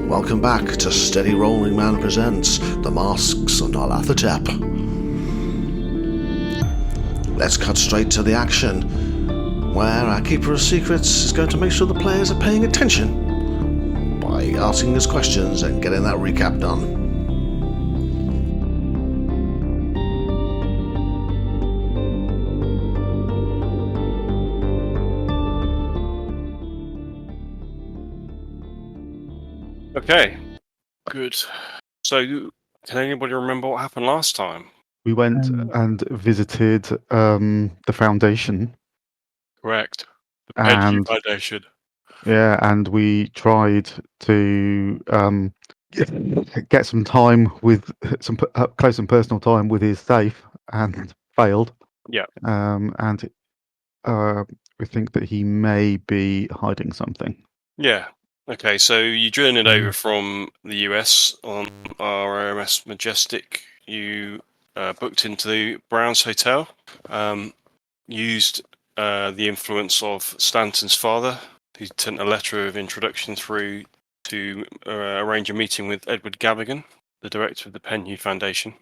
Welcome back to Steady Rolling Man presents The Masks of Nyarlathotep. Let's cut straight to the action, where our Keeper of Secrets is going to make sure the players are paying attention by asking us questions and getting that recap done. Okay, good. So, can anybody remember what happened last time? We went and visited the Foundation. Correct. The Penny Foundation. Yeah, and we tried to get some time with some close and personal time with his safe, and failed. Yeah. And we think that he may be hiding something. Yeah. Okay, so you journeyed over from the US on RMS Majestic. You booked into the Brown's Hotel, used the influence of Stanton's father, who sent a letter of introduction through to arrange a meeting with Edward Gavigan, the director of the Penhew Foundation.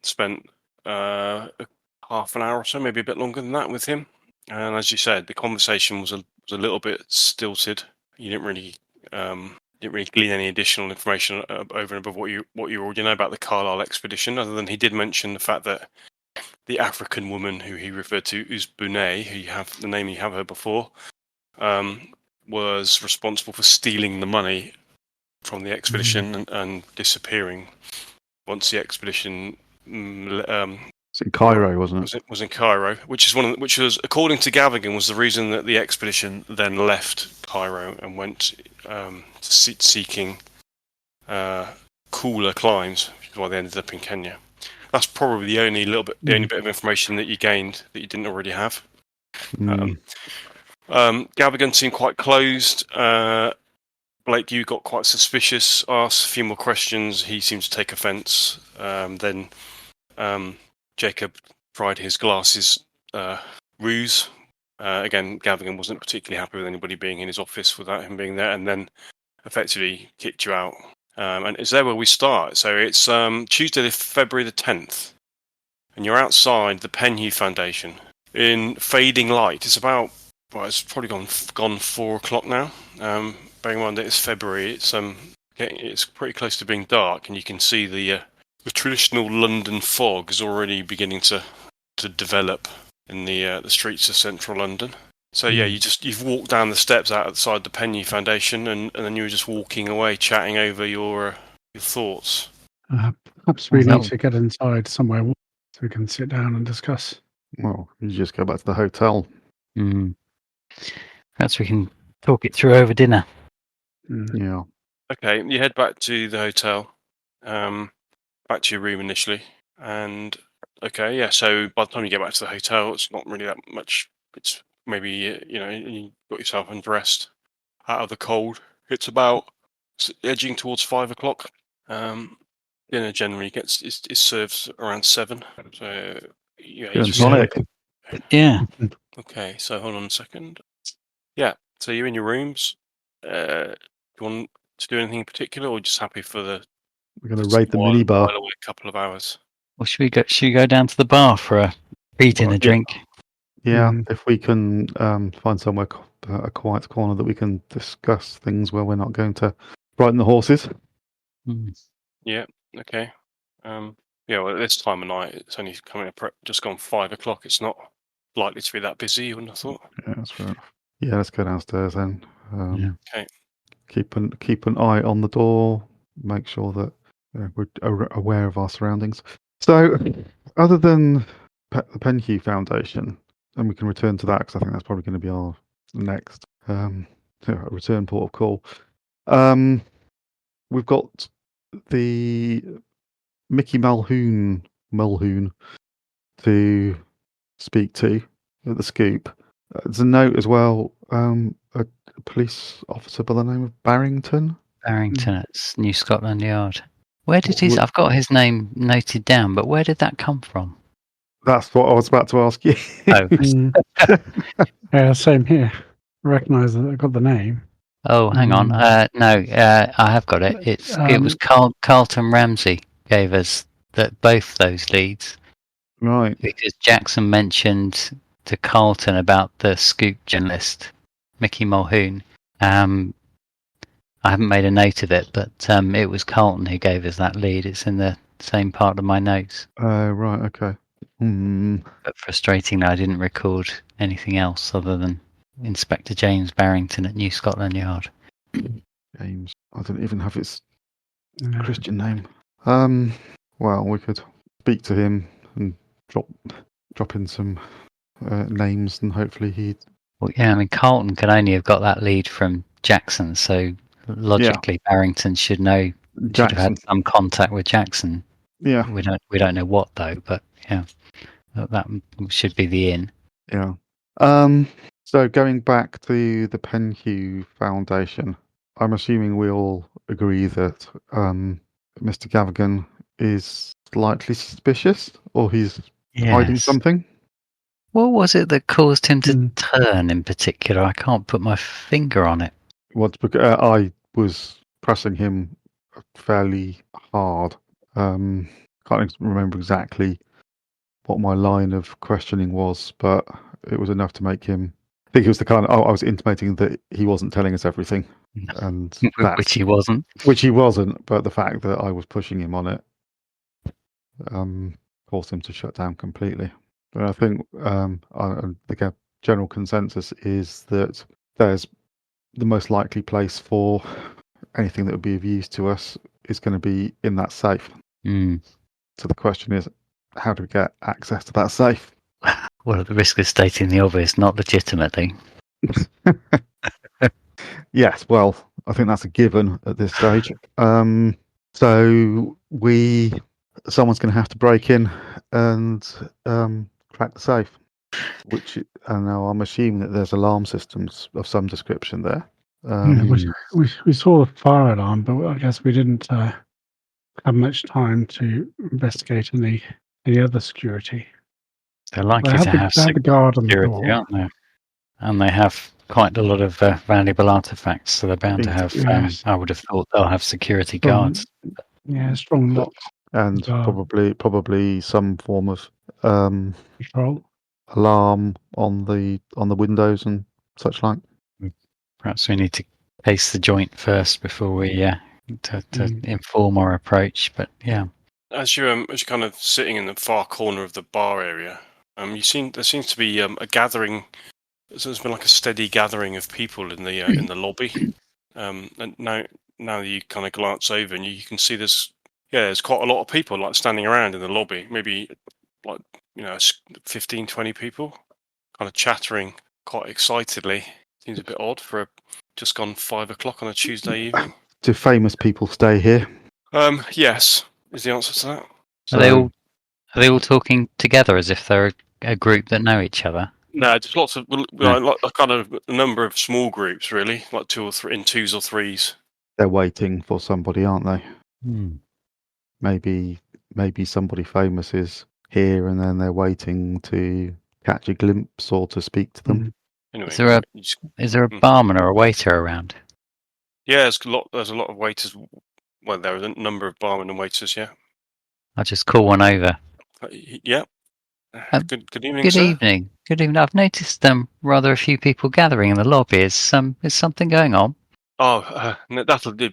Spent half an hour or so, maybe a bit longer than that, with him. And as you said, the conversation was a little bit stilted. You didn't really glean any additional information over and above what you already know about the Carlisle expedition, other than he did mention the fact that the African woman who he referred to as Bonet, who you have the name you have heard before, was responsible for stealing the money from the expedition and disappearing once the expedition. It's in Cairo, wasn't it? It was in Cairo, which was, according to Gavigan, was the reason that the expedition then left Cairo and went seeking cooler climes, which is why they ended up in Kenya. That's probably the only bit of information that you gained that you didn't already have. Gavigan seemed quite closed. Blake, you got quite suspicious. Asked a few more questions. He seemed to take offence. Then Jacob tried his glasses ruse. Again, Gavigan wasn't particularly happy with anybody being in his office without him being there, and then effectively kicked you out. And it's there where we start. So it's Tuesday, February the 10th, and you're outside the Penhew Foundation in fading light. It's about, it's probably gone 4 o'clock now. Bearing in mind that it's February, it's pretty close to being dark, and you can see the traditional London fog is already beginning to develop in the streets of central London. So yeah, you've walked down the steps outside the Penhew Foundation, and then you were just walking away, chatting over your thoughts. Perhaps we need to get inside somewhere so we can sit down and discuss. Well, you just go back to the hotel. Perhaps we can talk it through over dinner. Yeah. Okay, you head back to the hotel. Back to your room initially, and okay, yeah. So by the time you get back to the hotel, it's not really that much. It's maybe you got yourself undressed out of the cold. It's about edging towards 5 o'clock. Dinner generally is served around 7. So yeah. Okay, so hold on a second. Yeah, so you're in your rooms. Do you want to do anything in particular, or just happy for the? We're going to raid the minibar. Away a couple of hours. Well, should we go down to the bar for a pre-dinner drink? Yeah, if we can find somewhere, a quiet corner that we can discuss things where we're not going to frighten the horses. Yeah. Okay. Well, at this time of night, it's only just gone 5 o'clock. It's not likely to be that busy. You wouldn't have thought. Yeah, that's fair enough. Yeah, let's go downstairs then. Okay. Keep an eye on the door. Make sure that we're aware of our surroundings. So, other than the Penhew Foundation, and we can return to that because I think that's probably going to be our next return port of call. We've got the Mickey Mulhoon to speak to at the Scoop. There's a note as well. A police officer by the name of Barrington. Barrington at New Scotland Yard. Where did I've got his name noted down, but where did that come from? That's what I was about to ask you. Yeah, same here. I recognise that I got the name. Oh, hang on. No, I have got it. It was Carlton Ramsey gave us both those leads Right. because Jackson mentioned to Carlton about the Scoop journalist Mickey Mulhoon. I haven't made a note of it, but it was Carlton who gave us that lead. It's in the same part of my notes. Right. Okay. But frustratingly, I didn't record anything else other than Inspector James Barrington at New Scotland Yard. James. I don't even have its No. Christian name. Well, we could speak to him and drop in some names, and hopefully he'd. Well, yeah, I mean, Carlton can only have got that lead from Jackson, so logically, Barrington should have Jackson. had some contact with Jackson. Yeah. We don't know what though, but yeah, that should be the in. Yeah. So going back to the Penhew Foundation, I'm assuming we all agree that Mr. Gavigan is slightly suspicious, or he's hiding Yes. something. What was it that caused him to turn in particular? I can't put my finger on it. I was pressing him fairly hard. Can't remember exactly what my line of questioning was, but it was enough to make him. I think it was the kind of. I was intimating that he wasn't telling us everything, and Which he wasn't. Which he wasn't, but the fact that I was pushing him on it caused him to shut down completely. But I think the general consensus is that there's the most likely place for anything that would be of use to us is going to be in that safe. So the question is, how do we get access to that safe? Well, at the risk of stating the obvious, not legitimately. Yes, well, I think that's a given at this stage. So someone's going to have to break in and crack the safe. And now I'm assuming that there's alarm systems of some description there. We saw the fire alarm, but I guess we didn't have much time to investigate any other security. They're likely to have the guard on the security, door. aren't they? And they have quite a lot of valuable artifacts, so they're bound to have. Yes. I would have thought they'll have security guards. Yeah, strong lock and probably some form of control alarm on the windows and such like. Perhaps we need to case the joint first before we to inform our approach. But yeah, as you're kind of sitting in the far corner of the bar area, there seems to be a gathering. So there's been like a steady gathering of people in the lobby. And now you kind of glance over and you can see there's quite a lot of people like standing around in the lobby. Maybe like 15, 20 people, kind of chattering quite excitedly. Seems a bit odd for just gone 5 o'clock on a Tuesday evening. Do famous people stay here? Yes, is the answer to that. So, are they all talking together as if they're a group that know each other? No, just lots of like a kind of a number of small groups, really, like 2 or 3 in 2s or 3s. They're waiting for somebody, aren't they? Maybe somebody famous is here, and then they're waiting to catch a glimpse or to speak to them. Anyway, is there a barman or a waiter around? Yeah, there's a lot of waiters. Well, there are a number of barmen and waiters. Yeah, I'll just call one over. Yeah. Good evening. Good sir. evening. Good evening. I've noticed rather a few people gathering in the lobby. Is something going on? Oh, no, that'll be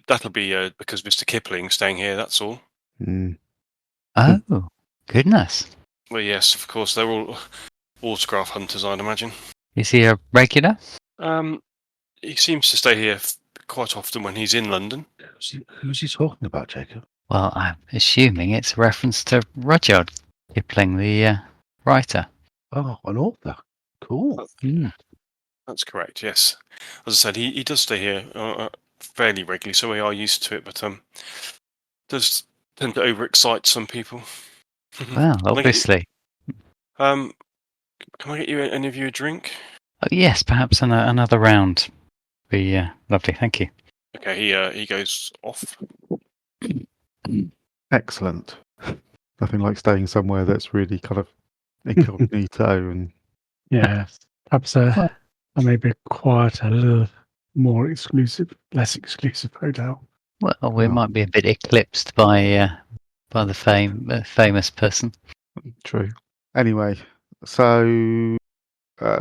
because Mr. Kipling's staying here. That's all. Oh, goodness. Well, yes, of course. They're all autograph hunters, I'd imagine. Is he a regular? He seems to stay here quite often when he's in London. Who's he talking about, Jacob? Well, I'm assuming it's a reference to Rudyard Kipling, the writer. Oh, an author. Cool. That's correct, yes. As I said, he does stay here fairly regularly, so we are used to it, but does tend to overexcite some people. Well, obviously. Can I get you any of you a drink? Oh, yes, perhaps another round. Be lovely, thank you. Okay, he goes off. Excellent. Nothing like staying somewhere that's really kind of incognito and yes, perhaps maybe quieter, a more exclusive, less exclusive hotel. Well, we might be a bit eclipsed by the famous person. True. Anyway, so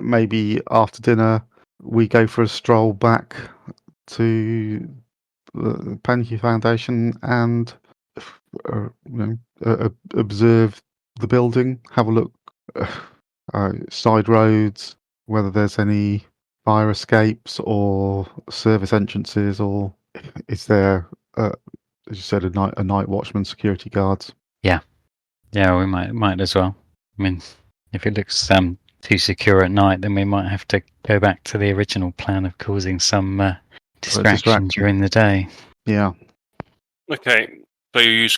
maybe after dinner we go for a stroll back to the Pankey Foundation and observe the building, have a look side roads, whether there's any fire escapes or service entrances, or is there, as you said, a night watchman, security guards. Yeah, we might as well. I mean, if it looks too secure at night, then we might have to go back to the original plan of causing some distraction during the day. Yeah. Okay, so you're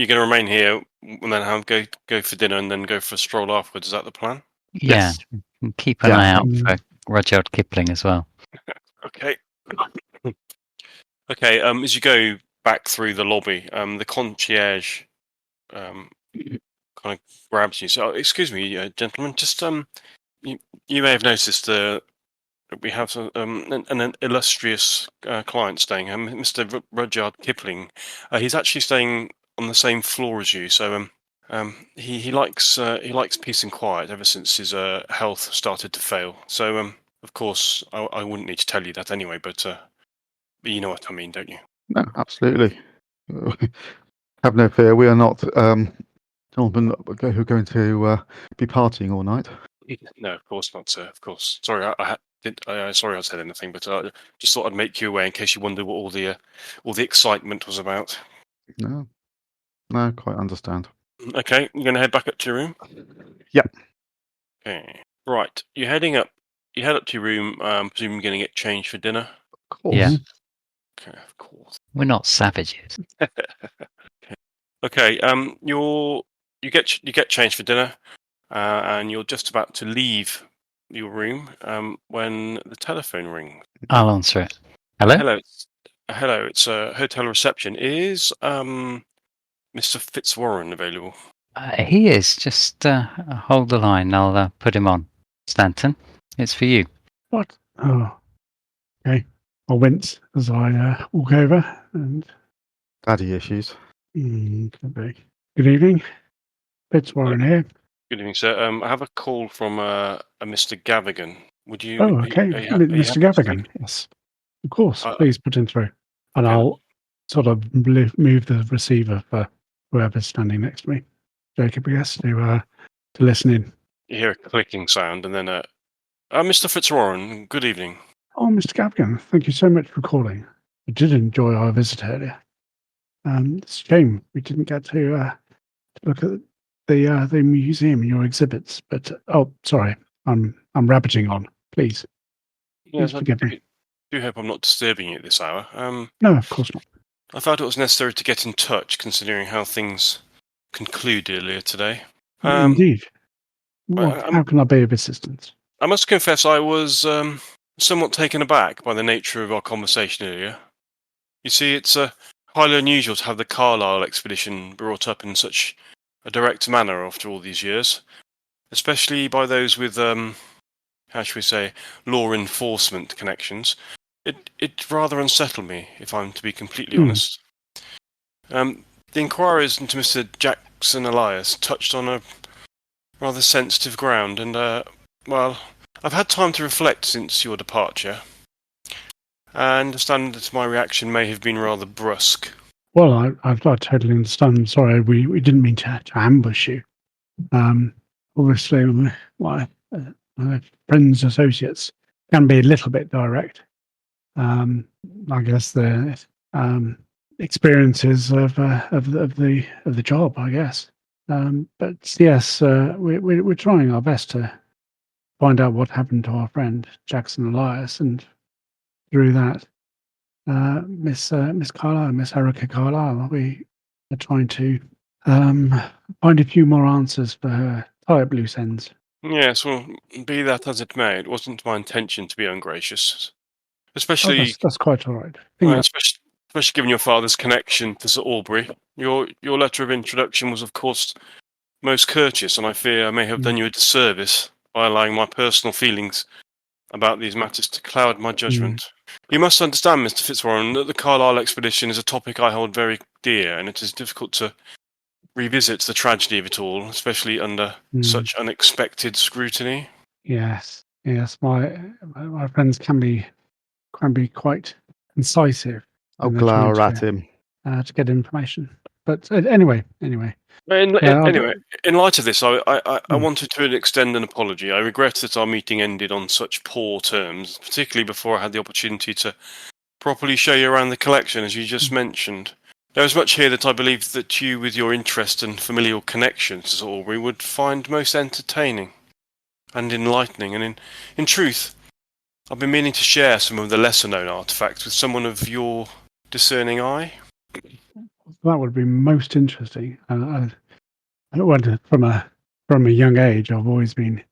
gonna remain here and then go for dinner and then go for a stroll afterwards. Is that the plan? Yeah, and keep an eye out for Rudyard Kipling as well. Okay. Okay. As you go back through the lobby, the concierge kind of grabs you. So, excuse me, gentlemen. Just you may have noticed we have an illustrious client staying here, Mr. Rudyard Kipling. He's actually staying on the same floor as you. So he likes peace and quiet ever since his health started to fail. So of course I wouldn't need to tell you that anyway, but you know what I mean, don't you? No, absolutely. Have no fear. We are not gentlemen who are going to be partying all night. No, of course not, sir. Of course. Sorry, sorry I said anything, but I just thought I'd make you aware in case you wondered what all the excitement was about. No, quite understand. Okay, you're going to head back up to your room? Yep. Okay. Right, you're heading up. You head up to your room, presumably going to get changed for dinner? Of course. Yeah. Okay, of course. We're not savages. Okay, you get changed for dinner, and you're just about to leave your room when the telephone rings. I'll answer it. Hello? Hello, it's hotel reception. Is Mr. Fitzwarren available? He is. Just hold the line. I'll put him on. Stanton, it's for you. What? Oh, okay. I'll wince as I walk over and. Daddy issues. Could be. Good evening. Fitzwarren here. Good evening, sir. I have a call from a Mr. Gavigan. Would you? Oh, okay. Mr. Gavigan. Yes. Of course. Please put him through. And okay. I'll sort of move the receiver for whoever's standing next to me. Jacob, I guess, to listen in. You hear a clicking sound, and then Mr. Fitzwarren, good evening. Oh, Mr. Gavigan, thank you so much for calling. I did enjoy our visit earlier. It's a shame we didn't get to look at the museum and your exhibits. But sorry, I'm rabbiting on. Please forgive me. I do hope I'm not disturbing you at this hour. No, of course not. I felt it was necessary to get in touch, considering how things concluded earlier today. Indeed. How can I be of assistance? I must confess I was somewhat taken aback by the nature of our conversation earlier. You see, it's highly unusual to have the Carlisle expedition brought up in such a direct manner after all these years, especially by those with, how should we say, law enforcement connections. It rather unsettled me, if I'm to be completely honest. The inquiries into Mr. Jackson Elias touched on a rather sensitive ground, and, well, I've had time to reflect since your departure. I understand that my reaction may have been rather brusque. Well, I totally understand. I'm sorry, we didn't mean to ambush you. Obviously, my friends, associates can be a little bit direct. I guess the experiences of the job, I guess. But yes, we're trying our best to find out what happened to our friend Jackson Elias, and through that, Miss Carlisle, Miss Erica Carlisle, we are trying to find a few more answers for her, tie up loose ends. Yes, well, be that as it may, it wasn't my intention to be ungracious. Especially, that's quite all right. Especially given your father's connection to Sir Aubrey. Your letter of introduction was, of course, most courteous, and I fear I may have done you a disservice by allowing my personal feelings about these matters to cloud my judgment. You must understand, Mr. Fitzwarren, that the Carlisle expedition is a topic I hold very dear, and it is difficult to revisit the tragedy of it all, especially under such unexpected scrutiny. Yes, my friends can be quite incisive I'll when they're trying glower at him. to get information. But anyway, Anyway, in light of this, I wanted to extend an apology. I regret that our meeting ended on such poor terms, particularly before I had the opportunity to properly show you around the collection, as you just mentioned. There is much here that I believe that you, with your interest and familial connections to Aubrey, would find most entertaining and enlightening. And in truth, I've been meaning to share some of the lesser-known artifacts with someone of your discerning eye. that would be most interesting. From a young age, I've always been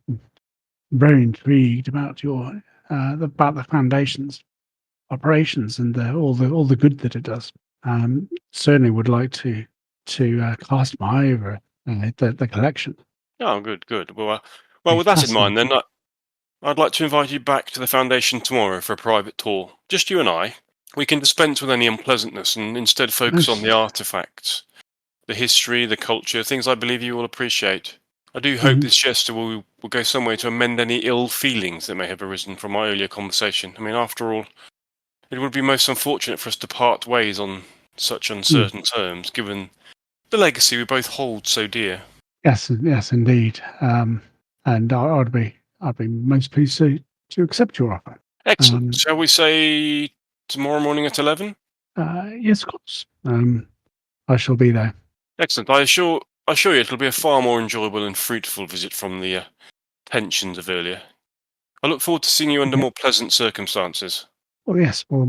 very intrigued about about the Foundation's operations and all the good that it does. Certainly would like to cast my eye over the collection. Oh, good. Well, with that in mind, then I'd like to invite you back to the Foundation tomorrow for a private tour. Just you and I. We can dispense with any unpleasantness and instead focus on the artifacts, the history, the culture, things I believe you will appreciate. I do hope this gesture will go some way to amend any ill feelings that may have arisen from our earlier conversation. I mean, after all, it would be most unfortunate for us to part ways on such uncertain terms, given the legacy we both hold so dear. Yes, indeed. And I'd be most pleased to accept your offer. Excellent. Shall we say tomorrow morning at 11? Yes, of course. I shall be there. Excellent. I assure you it'll be a far more enjoyable and fruitful visit from the tensions of earlier. I look forward to seeing you under more pleasant circumstances. Well, yes. Well,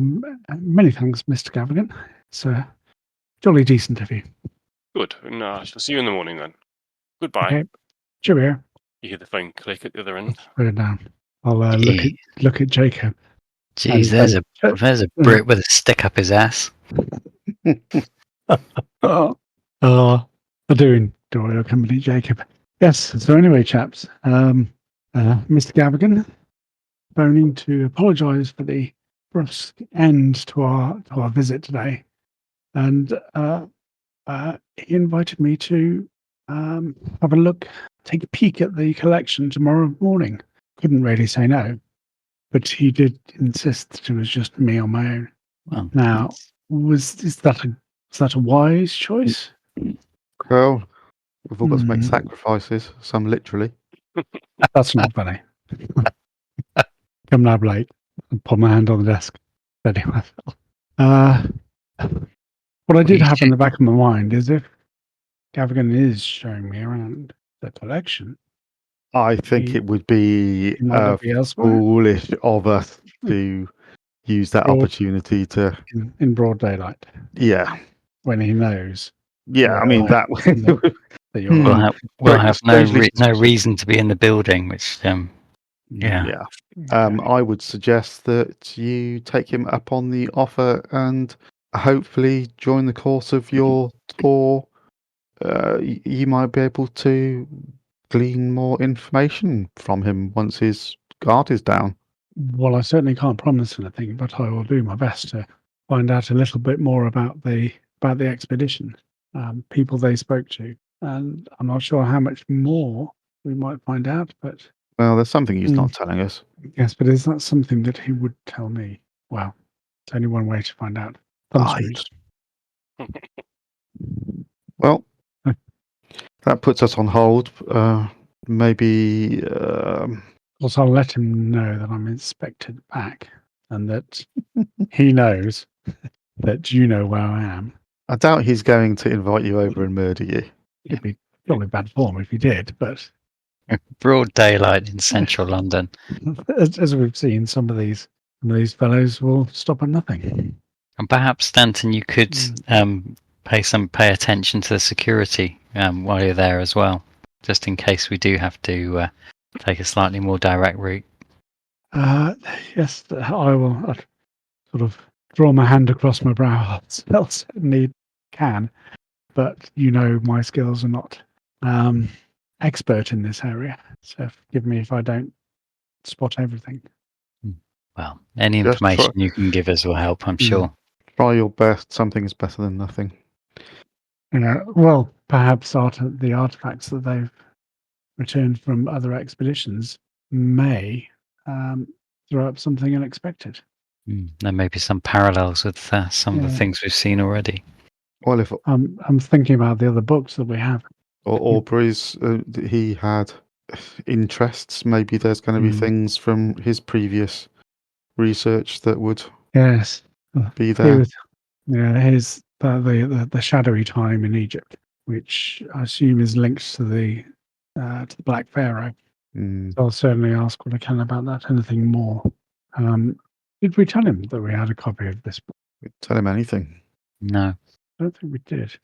many thanks, Mr. Gavigan. It's jolly decent of you. Good. And I shall see you in the morning then. Goodbye. Okay. Cheerio. You hear the phone click at the other end. Put it down. I'll look at Jacob. Jeez, there's a Brit with a stick up his ass. I do enjoy your company, Jacob. Yes. So anyway, chaps, Mr. Gavigan, phoning to apologise for the brusque end to our visit today, and he invited me to have a look, take a peek at the collection tomorrow morning. Couldn't really say no, but he did insist that it was just me on my own. Well, now, is that a wise choice? Well, we've all got to make sacrifices, some literally. That's not funny. Come now, Blake. And put my hand on the desk. Steady myself. What I did have in the back of my mind is if Gavigan is showing me around the collection, I think it would be foolish of us to use that opportunity to in broad daylight. Yeah, when he knows. Yeah, I mean that. We'll have no reason to be in the building. Which I would suggest that you take him up on the offer and hopefully during the course of your tour, you might be able to glean more information from him once his guard is down. Well, I certainly can't promise anything, but I will do my best to find out a little bit more about the expedition, people they spoke to, and I'm not sure how much more we might find out. But well, there's something he's not telling us. Yes, but is that something that he would tell me? Well, it's only one way to find out. Well, that puts us on hold. Maybe. Also, I'll let him know that I'm inspected back and that he knows that you know where I am. I doubt he's going to invite you over and murder you. It'd be probably bad form if he did, but broad daylight in central London. As we've seen, some of these fellows will stop at nothing. And perhaps, Stanton, you could pay attention to the security while you're there as well, just in case we do have to take a slightly more direct route. Yes, I will. I'll sort of draw my hand across my brow. I'll certainly can, but my skills are not expert in this area, so forgive me if I don't spot everything. Well, any Just try- information you can give us will help, I'm sure. Try your best. Something is better than nothing. Well, perhaps the artifacts that they've returned from other expeditions may throw up something unexpected. There may be some parallels with some of the things we've seen already. Well, if I'm thinking about the other books that we have. Aubrey's, he had interests, maybe there's going to be things from his previous research that would Yes, be there. Here's the shadowy time in Egypt, which I assume is linked to the Black Pharaoh. So I'll certainly ask what I can about that. Anything more? Did we tell him that we had a copy of this book? Tell him anything. No. I don't think we did.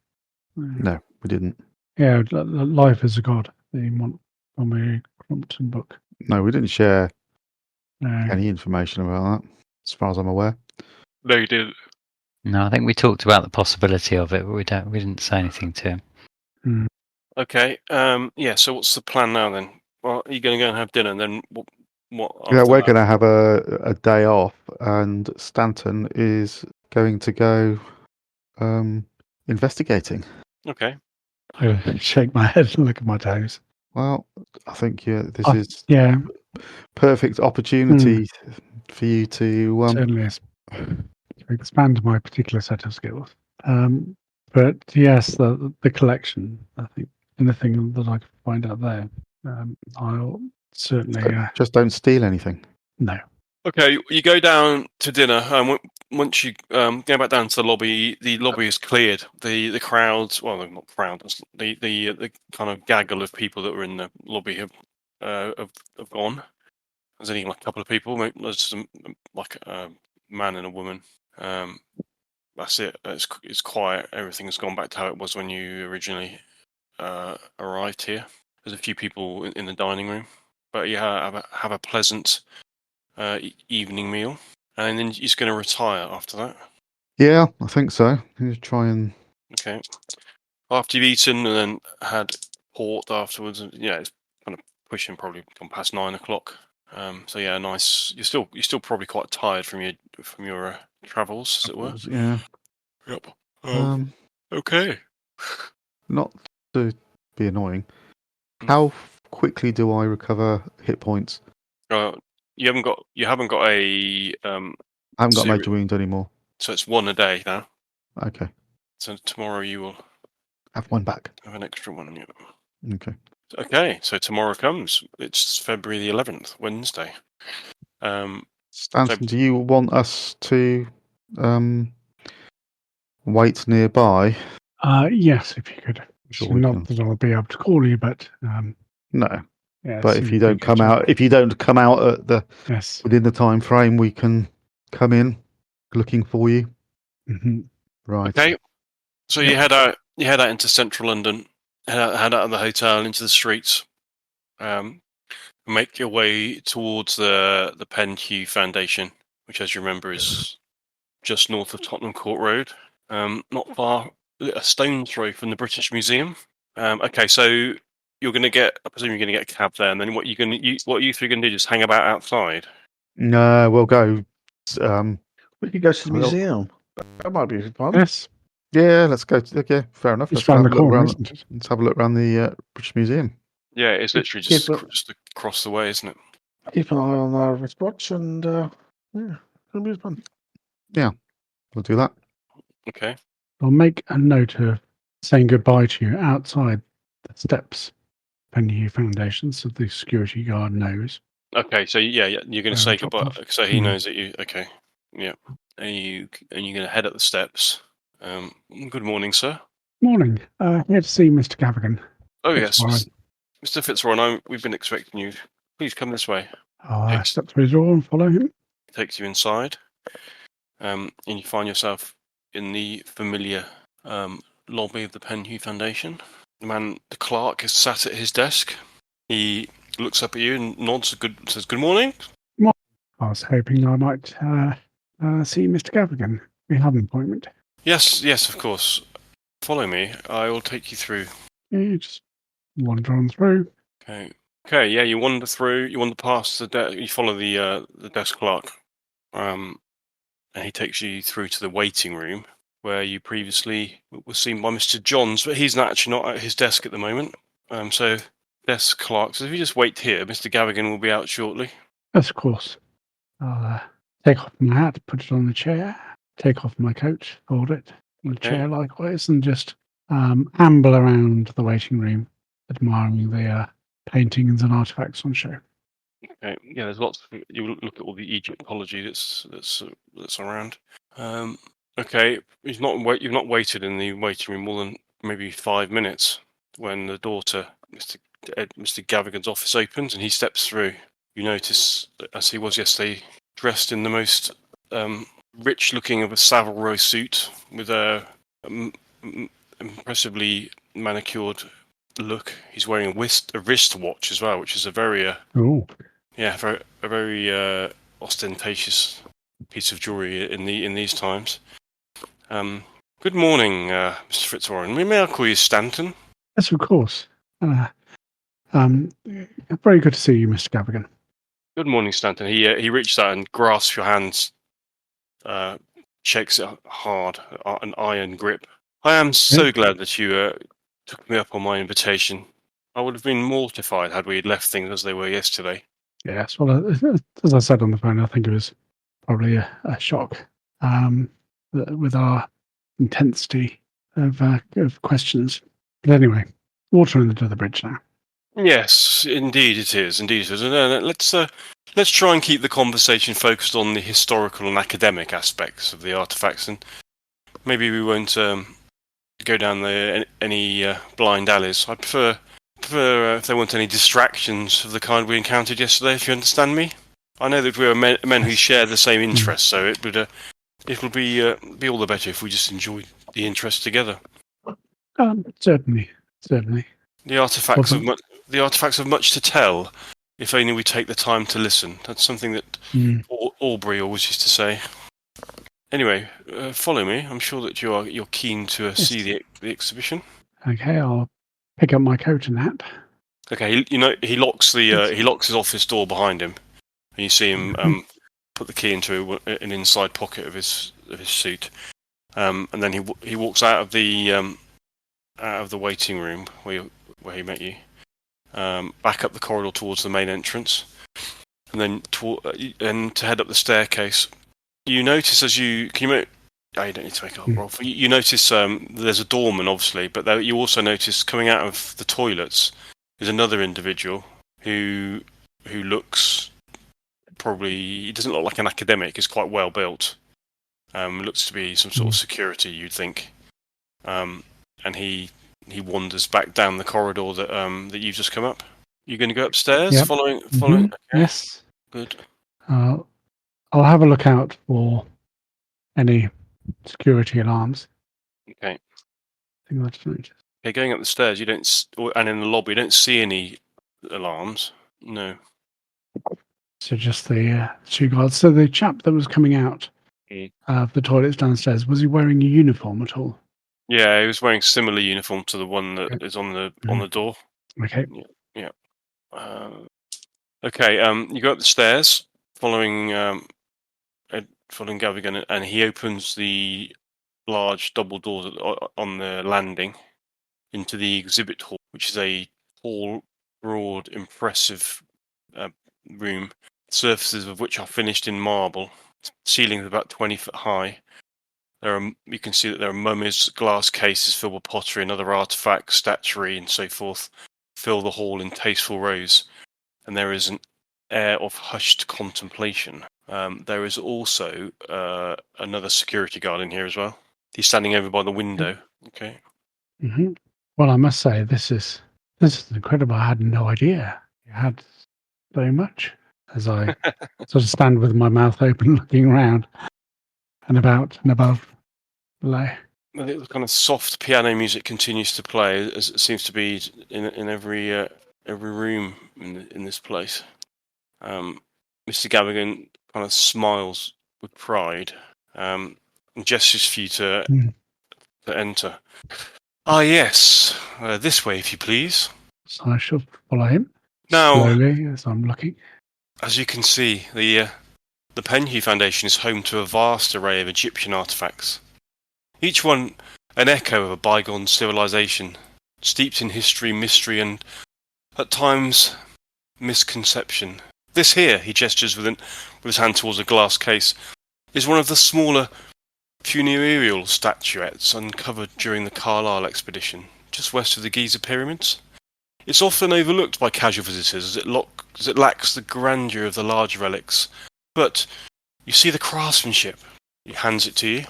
No, we didn't. Yeah, Life as a God, the Montgomery Crompton book. No, we didn't share No. any information about that, as far as I'm aware. No, you didn't. No, I think we talked about the possibility of it, but we didn't say anything to him. Okay. So what's the plan now then? Well, are you going to go and have dinner, and then what Yeah, after we're that? going to have a day off, and Stanton is going to go investigating. Okay. I shake my head and look at my toes. Well, I think this is perfect opportunity for you to certainly is. To expand my particular set of skills. But yes, the collection, I think anything that I can find out there, I'll certainly just don't steal anything. No. Okay, you go down to dinner, and once you go back down to the lobby is cleared. The crowds, well, not crowds, the kind of gaggle of people that were in the lobby have gone. There's only like a couple of people. There's like a man and a woman. That's it. It's quiet. Everything has gone back to how it was when you originally arrived here. There's a few people in the dining room, but have a pleasant evening meal, and then he's going to retire after that. Yeah, I think so. You try and Okay. After you've eaten and then had port afterwards, it's kind of pushing probably gone past 9 o'clock. So yeah, nice. You're still probably quite tired from your travels, as it were. Yeah. Yep. Okay. Not to be annoying. How quickly do I recover hit points? You haven't got a. I haven't got major wound anymore. So it's one a day now. Okay. So tomorrow you will have one back. Have an extra one on you. Okay. Okay, so tomorrow comes. It's February the 11th, Wednesday. Stanton, do you want us to wait nearby? Yes, if you could. Sure, not that I'll be able to call you, but no. Yeah, but if you don't come out, at the within the time frame, we can come in looking for you. Mm-hmm. Right. Okay. So you head out into central London. Head out of the hotel into the streets. Make your way towards the Penhew Foundation, which, as you remember, is just north of Tottenham Court Road. Not far, a stone's throw from the British Museum. Okay, so you're going to I presume you're going to get a cab there, and then what you three going to do? Just hang about outside? No, we'll go. We could go to the museum. That might be fun. Yes. Yeah, let's go. Okay, fair enough. Let's have a look around. Let's have a look around the British Museum. Yeah, it's literally just across the way, isn't it? Keep an eye on our wristwatch, and it'll be fun. Yeah, we'll do that. Okay. I'll make a note of saying goodbye to you outside the steps, Penhew Foundation, so the security guard knows. Okay, so you're going to say goodbye, so he knows that you. Okay, yeah, and you're going to head up the steps. Good morning, sir. Morning. Here to see Mr. Gavigan. Oh yes, Mr. Fitzroy. We've been expecting you. Please come this way. I'll step through the door and follow him. Takes you inside, and you find yourself in the familiar lobby of the Penhew Foundation. The clerk, is sat at his desk. He looks up at you and nods. Says good morning. I was hoping I might see Mr. Gavigan. We have an appointment. Yes, of course. Follow me. I will take you through. You just wander on through. Okay. Yeah, you wander through. You wander past the desk. You follow the desk clerk and he takes you through to the waiting room where you previously were seen by Mr. Johns, but he's actually not at his desk at the moment. So desk clerk says, if you just wait here, Mr. Gavigan will be out shortly. Yes, of course. I'll take off my hat, put it on the chair, take off my coat, fold it on the chair likewise, and just amble around the waiting room, admiring the paintings and artifacts on show. Okay. Yeah, there's lots. You look at all the Egyptology that's around. Okay, you've not waited in the waiting room more than maybe 5 minutes when the door to Mr. Gavigan's office opens and he steps through. You notice, as he was yesterday, dressed in the most rich-looking of a Savile Row suit with a impressively manicured look. He's wearing a wristwatch as well, which is a very very ostentatious piece of jewelry in these times. Good morning, Mr. Fitzwarren. May I call you Stanton? Yes, of course. Very good to see you, Mr. Gavigan. Good morning, Stanton. He reaches out and grasps your hands, shakes it hard, an iron grip. I am so glad that you took me up on my invitation. I would have been mortified had we left things as they were yesterday. Yes, well, as I said on the phone, I think it was probably a shock with our intensity of questions. But anyway, water under the bridge now. Yes, indeed it is. Indeed it is. Let's try and keep the conversation focused on the historical and academic aspects of the artifacts, and maybe we won't go down any blind alleys. I prefer if there weren't any distractions of the kind we encountered yesterday. If you understand me, I know that we are men who share the same interests, so it will be all the better if we just enjoyed the interest together. Certainly. The artifacts have much to tell, if only we take the time to listen. That's something that Aubrey always used to say. Anyway, follow me. I'm sure that you're keen to see the exhibition. Okay, I'll pick up my coat and hat. Okay, he locks his office door behind him, and you see him put the key into an inside pocket of his suit, and then he walks out of the waiting room where he met you, back up the corridor towards the main entrance, and then to head up the staircase. You notice you don't need to make a roll. You notice there's a doorman, obviously, but you also notice coming out of the toilets is another individual who looks he doesn't look like an academic. He's quite well built. Looks to be some sort of security, you'd think. And he wanders back down the corridor that you've just come up. You're going to go upstairs, Yep. following. Okay. Yes. Good. I'll have a look out for any security alarms. Okay. Okay, going up the stairs, and in the lobby, you don't see any alarms. No. So just the two guards. So the chap that was coming out of the toilets downstairs, was he wearing a uniform at all? Yeah, he was wearing a similar uniform to the one that is on the door. Okay. Yeah. Okay. You go up the stairs, following Gavigan, and he opens the large double doors on the landing into the exhibit hall, which is a tall, broad, impressive room, surfaces of which are finished in marble. Ceilings about 20 foot high. You can see that there are mummies, glass cases filled with pottery and other artifacts, statuary, and so forth, fill the hall in tasteful rows, and there is an air of hushed contemplation. There is also another security guard in here as well. He's standing over by the window. Okay. Mm-hmm. Well, I must say this is incredible. I had no idea you had so much. As I sort of stand with my mouth open, looking around and about and above, below. The kind of soft piano music continues to play, as it seems to be in every room in this place. Mr. Gavigan kind of smiles with pride and gestures for you to enter. Ah, yes, this way, if you please. So I shall follow him now, slowly as I'm looking. As you can see, the the Penhu Foundation is home to a vast array of Egyptian artifacts, each one an echo of a bygone civilization, steeped in history, mystery, and, at times, misconception. This here, he gestures with his hand towards a glass case, is one of the smaller funereal statuettes uncovered during the Carlisle expedition, just west of the Giza pyramids. It's often overlooked by casual visitors as it lacks the grandeur of the larger relics, but you see the craftsmanship. He hands it to you.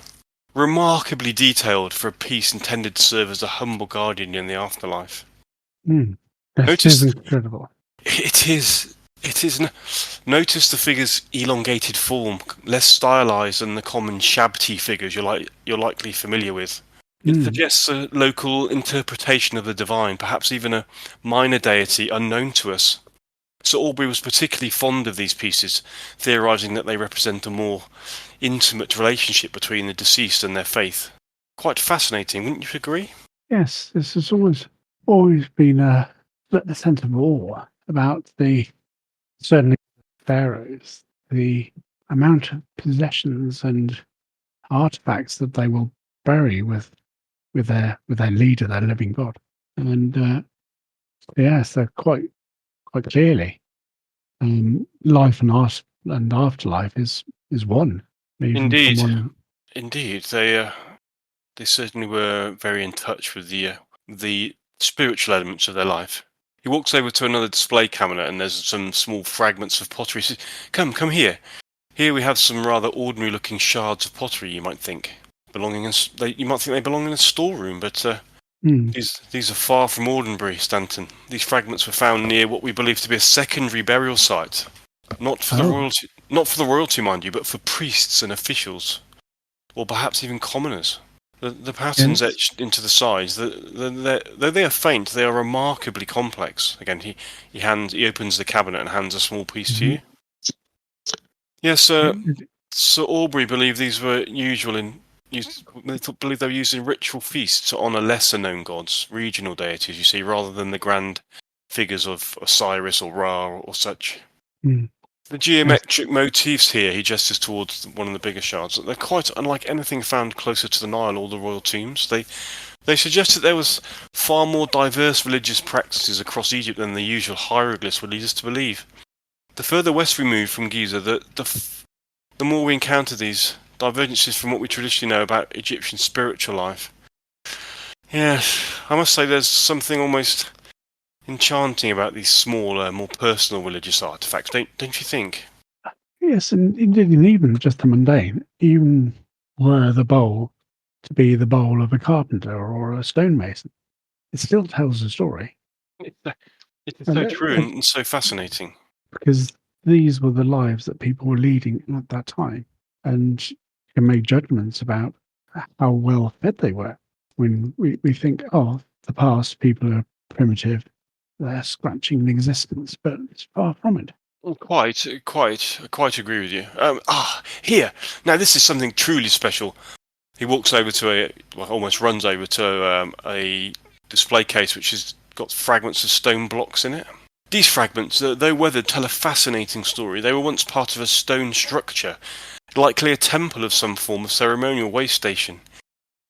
Remarkably detailed for a piece intended to serve as a humble guardian in the afterlife. This Notice- is incredible. It is. Notice the figure's elongated form, less stylized than the common Shabti figures you're likely familiar with. It suggests a local interpretation of the divine, perhaps even a minor deity unknown to us. Sir Aubrey was particularly fond of these pieces, theorising that they represent a more intimate relationship between the deceased and their faith. Quite fascinating, wouldn't you agree? Yes, this has always been a sense of awe about certainly pharaohs, the amount of possessions and artifacts that they will bury with their leader, their living god. And yes, they're quite clearly life and art and afterlife is one. Even Indeed. someone- Indeed, they certainly were very in touch with the spiritual elements of their life. He walks over to another display cabinet, and there's some small fragments of pottery. He says, "Come here. Here we have some rather ordinary-looking shards of pottery. You might think you might think they belong in a storeroom, but these are far from ordinary, Stanton. These fragments were found near what we believe to be a secondary burial site, not for the royalty, mind you, but for priests and officials, or perhaps even commoners. The patterns etched into the sides, though they are faint, they are remarkably complex." Again, he opens the cabinet and hands a small piece to you. Yes, Sir Aubrey believed these were believe they were used in ritual feasts to honour lesser-known gods, regional deities, you see, rather than the grand figures of Osiris or Ra or such. The geometric motifs here, he gestures towards one of the bigger shards, they're quite unlike anything found closer to the Nile or the royal tombs. They suggest that there was far more diverse religious practices across Egypt than the usual hieroglyphs would lead us to believe. The further west we move from Giza, the more we encounter these divergences from what we traditionally know about Egyptian spiritual life. Yes, I must say there's something almost enchanting about these smaller, more personal religious artifacts, don't you think? Yes, and even just the mundane, even were the bowl to be the bowl of a carpenter or a stonemason, it still tells a story. It's so true and so fascinating. Because these were the lives that people were leading at that time, and you can make judgments about how well fed they were. When we think, oh, the past, people are primitive, they're scratching the existence, but it's far from it. Quite agree with you. Here. Now this is something truly special. He walks over to almost runs over to a display case which has got fragments of stone blocks in it. These fragments, though weathered, tell a fascinating story. They were once part of a stone structure, likely a temple of some form of ceremonial way station.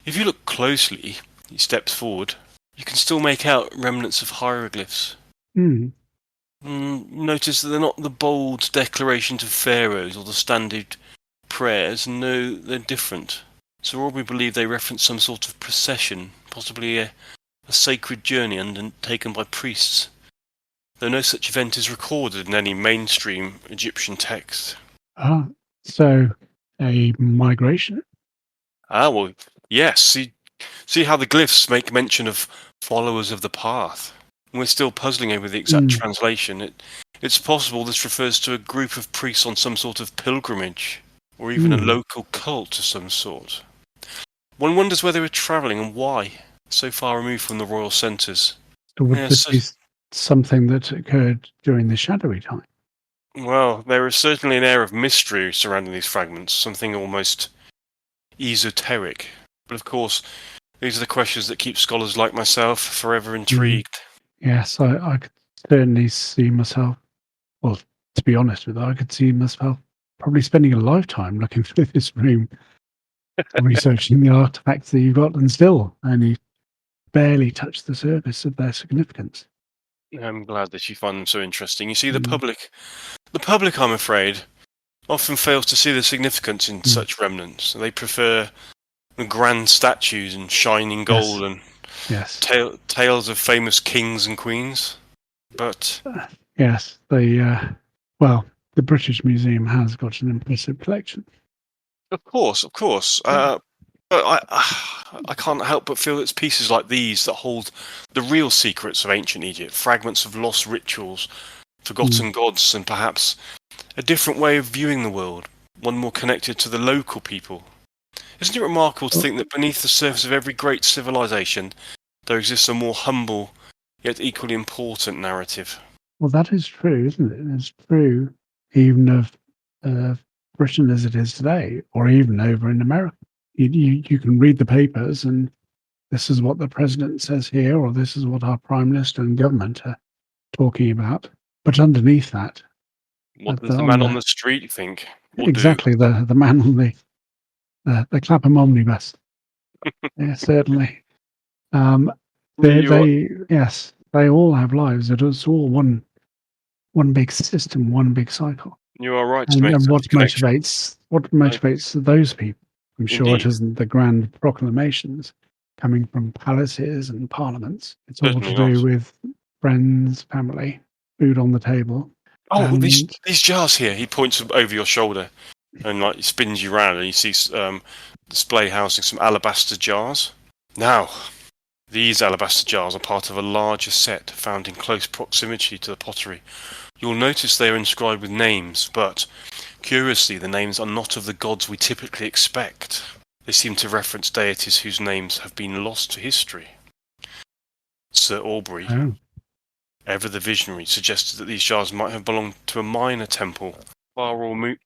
If you look closely, he steps forward, you can still make out remnants of hieroglyphs. Notice that they're not the bold declarations of pharaohs or the standard prayers. No, they're different. So Aubrey believed they reference some sort of procession, possibly a sacred journey undertaken by priests, though no such event is recorded in any mainstream Egyptian text. So a migration? Well, yes. See how the glyphs make mention of followers of the path. We're still puzzling over the exact translation. It's possible this refers to a group of priests on some sort of pilgrimage, or even a local cult of some sort. One wonders where they were travelling and why, so far removed from the royal centres. Or would this be something that occurred during the shadowy time? Well, there is certainly an air of mystery surrounding these fragments, something almost esoteric. But of course, these are the questions that keep scholars like myself forever intrigued. Yes, I could certainly see myself, well, to be honest with you, I could see myself probably spending a lifetime looking through this room, researching the artifacts that you've got, and still only barely touch the surface of their significance. I'm glad that you find them so interesting. You see, the public, I'm afraid, often fails to see the significance in such remnants. They prefer the grand statues and shining gold and tales of famous kings and queens. But yes, the British Museum has got an impressive collection. Of course. But I can't help but feel it's pieces like these that hold the real secrets of ancient Egypt, fragments of lost rituals, forgotten gods, and perhaps a different way of viewing the world, one more connected to the local people. Isn't it remarkable to think that beneath the surface of every great civilization, there exists a more humble, yet equally important narrative? Well, that is true, isn't it? It's true even of Britain as it is today, or even over in America. You can read the papers and this is what the president says here, or this is what our prime minister and government are talking about. But underneath that, what does the man on the street think? Exactly, the man on the Clapham omnibus. Yeah, certainly. They all have lives. It is all one big system, one big cycle. You are right. And what motivates those people? I'm sure it isn't the grand proclamations coming from palaces and parliaments. It's all to do with friends, family, food on the table. Oh, these jars here. He points over your shoulder and he spins you around, and you see display housing some alabaster jars. Now, these alabaster jars are part of a larger set found in close proximity to the pottery. You'll notice they are inscribed with names, but curiously, the names are not of the gods we typically expect. They seem to reference deities whose names have been lost to history. Sir Aubrey, ever the visionary, suggested that these jars might have belonged to a minor temple, far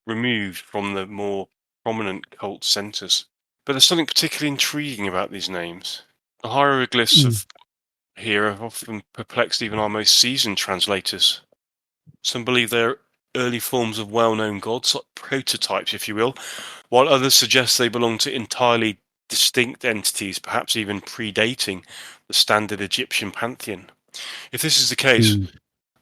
removed from the more prominent cult centres. But there's something particularly intriguing about these names. The hieroglyphs of here have often perplexed even our most seasoned translators. Some believe they're early forms of well-known gods, like prototypes, if you will, while others suggest they belong to entirely distinct entities, perhaps even predating the standard Egyptian pantheon. If this is the case,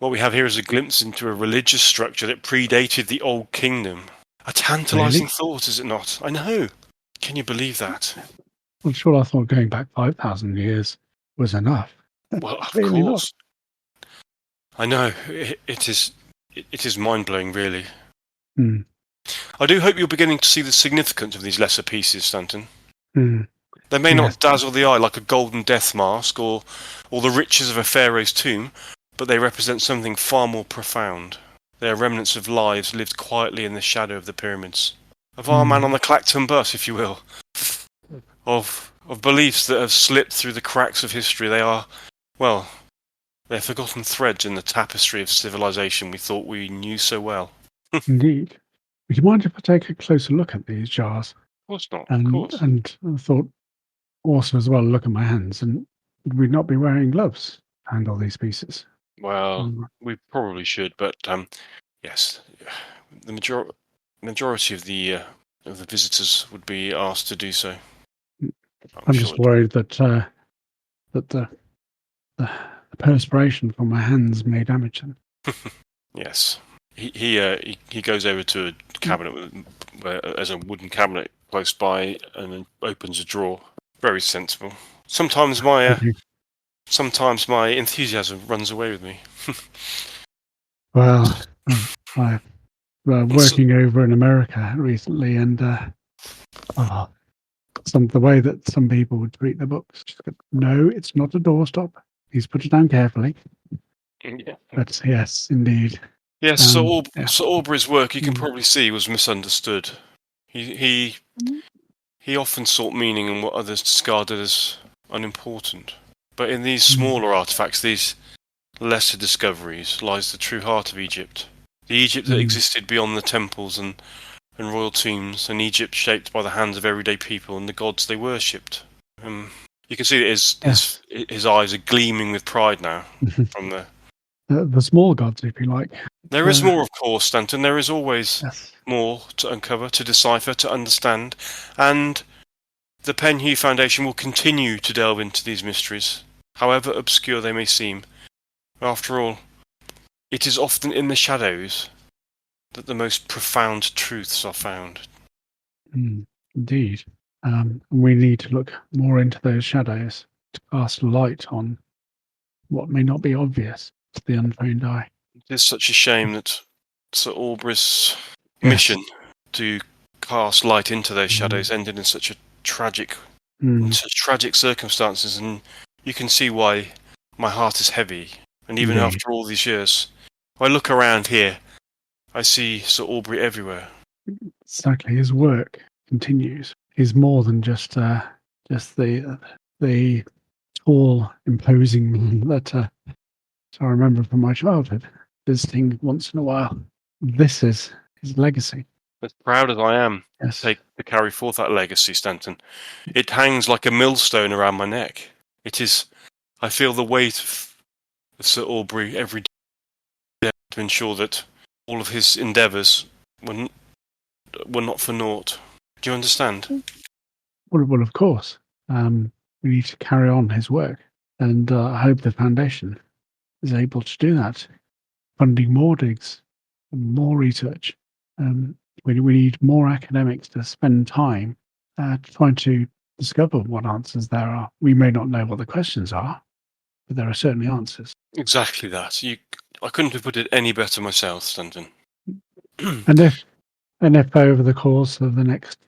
what we have here is a glimpse into a religious structure that predated the Old Kingdom. A tantalising thought, is it not? I know. Can you believe that? Well, sure, I thought going back 5,000 years was enough. Well, of course. I know. It is mind-blowing, really. I do hope you're beginning to see the significance of these lesser pieces, Stanton. They may not dazzle the eye like a golden death mask or the riches of a pharaoh's tomb, but they represent something far more profound. They are remnants of lives lived quietly in the shadow of the pyramids. Of our man on the Clacton bus, if you will. Of beliefs that have slipped through the cracks of history. They are, well, they're forgotten threads in the tapestry of civilization we thought we knew so well. Indeed. Would you mind if I take a closer look at these jars? Of course not, of course. And I thought also as well, look at my hands, and would we not be wearing gloves to handle these pieces? Well, we probably should, but yes, the majority of the visitors would be asked to do so. I'm just worried that the perspiration from my hands may damage them. Yes, he goes over to a cabinet where there's a wooden cabinet close by, and then opens a drawer. Very sensible. Sometimes my enthusiasm runs away with me. Well, I working over in America recently, and the way that some people would treat their books. No, it's not a doorstop. Please put it down carefully. Yeah. But yes, indeed. Yes, Sir Aubrey's work, you can probably see, was misunderstood. He often sought meaning in what others discarded as unimportant. But in these smaller artifacts, these lesser discoveries, lies the true heart of Egypt. The Egypt that existed beyond the temples and royal tombs, an Egypt shaped by the hands of everyday people and the gods they worshipped. You can see that his eyes are gleaming with pride now from the the small gods, if you like. There is more, of course, Stanton. There is always Yes. more to uncover, to decipher, to understand, and the Penhew Foundation will continue to delve into these mysteries, however obscure they may seem. After all, it is often in the shadows that the most profound truths are found. Indeed. We need to look more into those shadows to cast light on what may not be obvious to the untrained eye. It is such a shame that Sir Aubrey's Yes. mission to cast light into those shadows ended in such a tragic, in such tragic circumstances, and you can see why my heart is heavy. And even Indeed. after all these years, I look around here, I see Sir Aubrey everywhere. Exactly. His work continues. He's more than just the tall, imposing man that I remember from my childhood, visiting once in a while. This is his legacy. As proud as I am Yes. to carry forth that legacy, Stanton, it hangs like a millstone around my neck. It is. I feel the weight of Sir Aubrey every day to ensure that all of his endeavours were not for naught. Do you understand? Well, of course. We need to carry on his work, and I hope the foundation is able to do that, funding more digs, and more research. We need more academics to spend time trying to discover what answers there are. We may not know what the questions are, but there are certainly answers. Exactly that. I couldn't have put it any better myself, Stanton. And if over the course of the next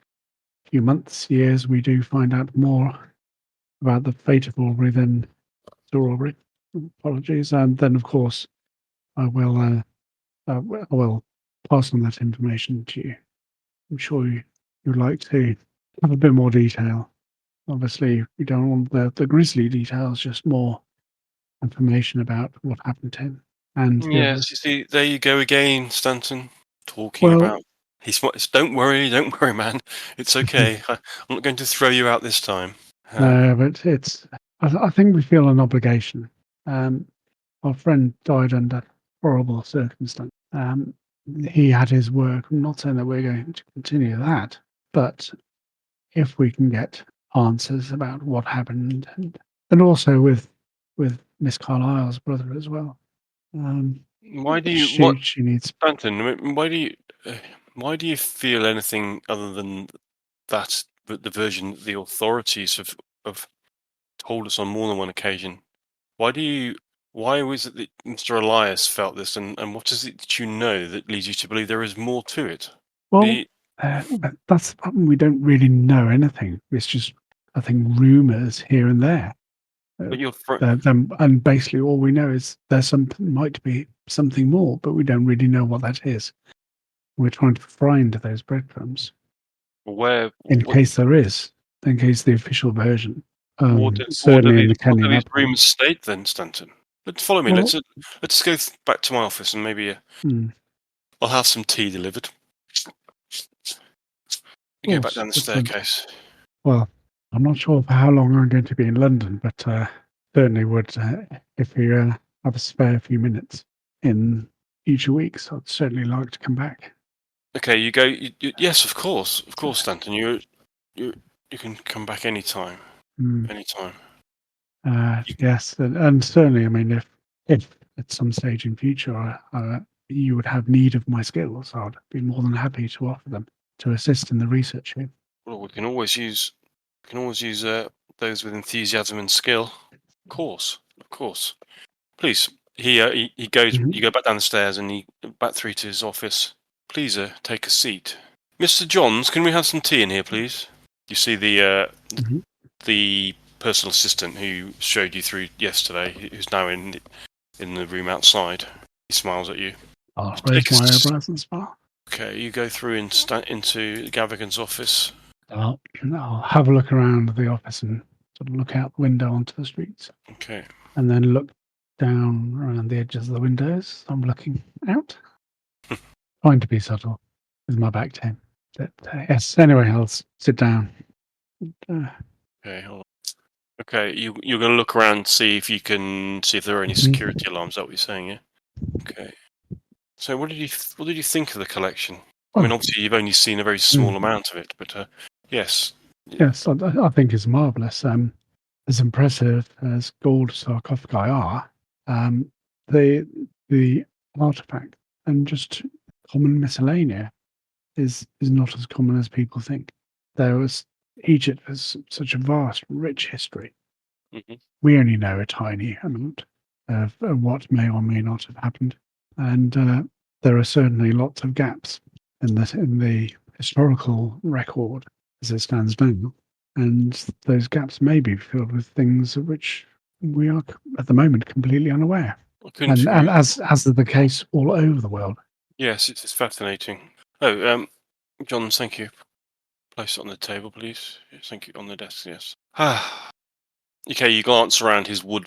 few months, years, we do find out more about the fate of Aubrey, then Sir Aubrey, apologies, and then of course I will pass on that information to you. I'm sure you'd like to have a bit more detail. Obviously, we don't want the grisly details, just more information about what happened to him. And the yes, others. you see, there you go again, Stanton, talking Well- about. Don't worry, man. It's okay. I'm not going to throw you out this time. No, but it's. I think we feel an obligation. Our friend died under horrible circumstances. He had his work. I'm not saying that we're going to continue that, but if we can get answers about what happened, and also with Miss Carlyle's brother as well. Why do you, she needs. Stanton? I mean, why do you feel anything other than that? The version that the authorities have told us on more than one occasion. Why was it that Mr. Elias felt this, and what is it that you know that leads you to believe there is more to it? Well, that's the problem. We don't really know anything. It's just, I think, rumours here and there. But your And basically, all we know is might be something more, but we don't really know what that is. We're trying to find those breadcrumbs in case there is, in case the official version. Certainly in the Kenyan these Uproar. rumours state then, Stanton? But follow me. Well- Let's go back to my office and maybe I'll have some tea delivered. You go back down the staircase. Well, I'm not sure for how long I'm going to be in London, but certainly would, if you have a spare few minutes in future weeks, I'd certainly like to come back. Okay, you go. Yes, of course, Stanton. You can come back anytime. Anytime. Yes, and certainly, I mean, if at some stage in future you would have need of my skills, I'd be more than happy to offer them to assist in the research here. Well, we can always use those with enthusiasm and skill. Of course. Please, he goes. Mhm. You go back down the stairs and he back through to his office. Please, take a seat. Mr. Johns, can we have some tea in here, please? You see the personal assistant who showed you through yesterday, who's now in the room outside. He smiles at you. I'll raise my eyebrows and smile. Okay, you go through into Gavigan's office. I'll have a look around the office and sort of look out the window onto the streets. Okay. And then look down around the edges of the windows. I'm looking out. Trying to be subtle with my back to him. But, yes, anyway, I'll sit down. Okay, hold on. Okay, you're going to look around, see if you can see if there are any security alarms. Is that what you're saying? Yeah. Okay. So what did you think of the collection? I mean, obviously you've only seen a very small amount of it, but yes. Yes, I think it's marvelous. As impressive as gold sarcophagi are, the artifact and just common miscellanea is not as common as people think. Egypt has such a vast, rich history. Mhm. We only know a tiny amount of what may or may not have happened, and there are certainly lots of gaps in the historical record as it stands now, and those gaps may be filled with things of which we are at the moment completely unaware. I couldn't And agree. as is the case all over the world. Yes, it's fascinating. Oh, John, thank you. Place it on the table, please. Yes, thank you. On the desk, yes. Okay, you glance around his wood.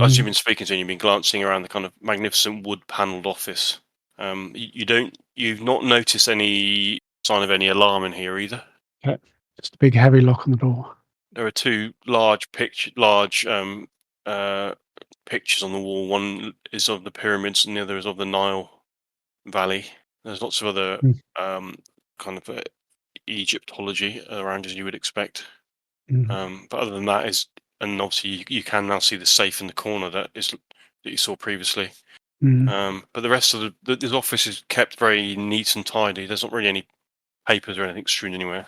As you've been speaking to him, you've been glancing around the kind of magnificent wood-panelled office. You've not noticed any sign of any alarm in here either. Okay. Just a big heavy lock on the door. There are two large pictures on the wall. One is of the pyramids, and the other is of the Nile Valley. There's lots of other kind of Egyptology around, as you would expect. But other than that, and obviously you can now see the safe in the corner that you saw previously. But the rest of this office is kept very neat and tidy. There's not really any papers or anything strewn anywhere.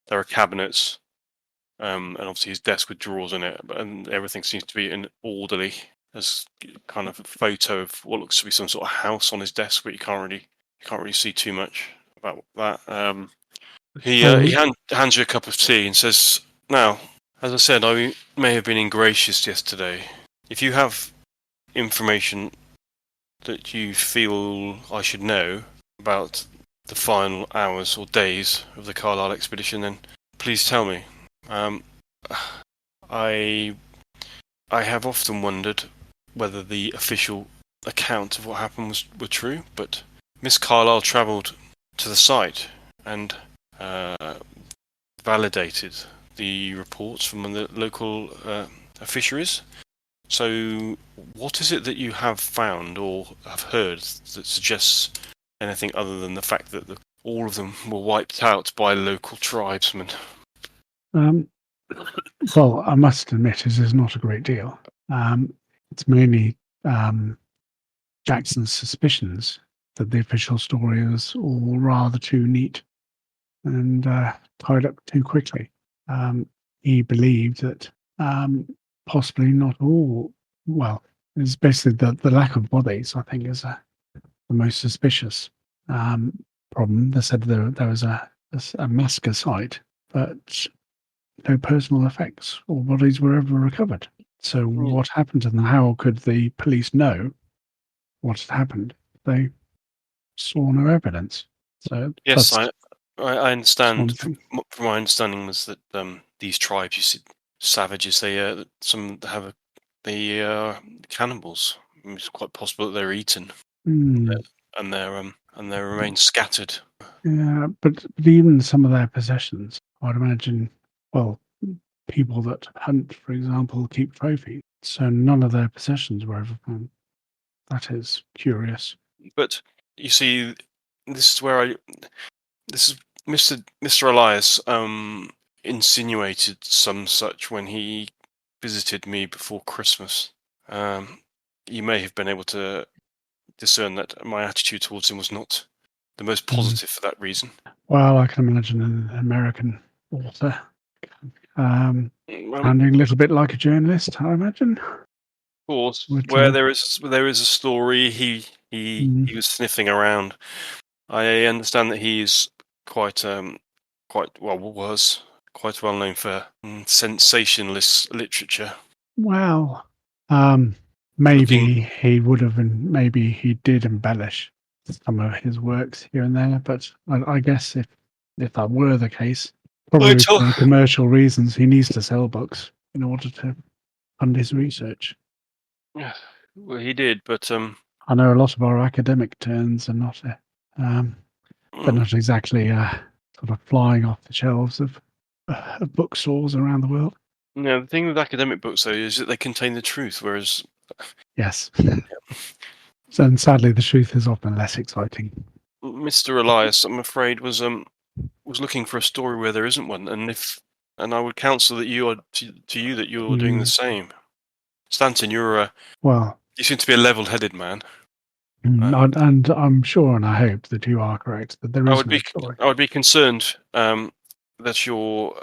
There are cabinets, and obviously his desk with drawers in it, and everything seems to be in orderly. There's kind of a photo of what looks to be some sort of house on his desk, but you can't really see too much about that. He hands you a cup of tea and says, "Now, as I said, I may have been ingracious yesterday. If you have information that you feel I should know about the final hours or days of the Carlisle expedition, then please tell me. I have often wondered whether the official account of what happened were true, but Miss Carlisle travelled to the site and validated the reports from the local fisheries. So, what is it that you have found or have heard that suggests anything other than the fact that all of them were wiped out by local tribesmen?" Well, I must admit, it is not a great deal. It's mainly Jackson's suspicions that the official story was all rather too neat and tied up too quickly. He believed that possibly not all. Well, it's basically the lack of bodies, I think, is the most suspicious problem. They said there was a massacre site, but no personal effects or bodies were ever recovered. So what happened to them? How could the police know what had happened? They saw no evidence. So yes, I understand. From my understanding was that these tribes, you see, savages, some have cannibals. It's quite possible that they're eaten and their remains scattered. Yeah, but even some of their possessions, I'd imagine. Well, people that hunt, for example, keep trophies. So none of their possessions were ever found. That is curious. But you see, this is Mr. Elias insinuated some such when he visited me before Christmas. You may have been able to discern that my attitude towards him was not the most positive for that reason. Well, I can imagine an American author sounding a little bit like a journalist, I imagine. Of course, where there is a story, he was sniffing around. I understand that he is was quite well known for sensationalist literature. Well, maybe he would have, and maybe he did embellish some of his works here and there. But I guess if that were the case, probably for commercial reasons, he needs to sell books in order to fund his research. Yeah, well, he did, but I know a lot of our academic turns are not they're not exactly sort of flying off the shelves of bookstores around the world. No, the thing with academic books, though, is that they contain the truth, whereas Yes. So, and sadly, the truth is often less exciting. Mr. Elias, I'm afraid, was looking for a story where there isn't one, and I would counsel that you are to you that you're doing the same. Stanton, Well, you seem to be a level-headed man. and I'm sure and I hope that you are correct, that there I is would no be story. I would be concerned that your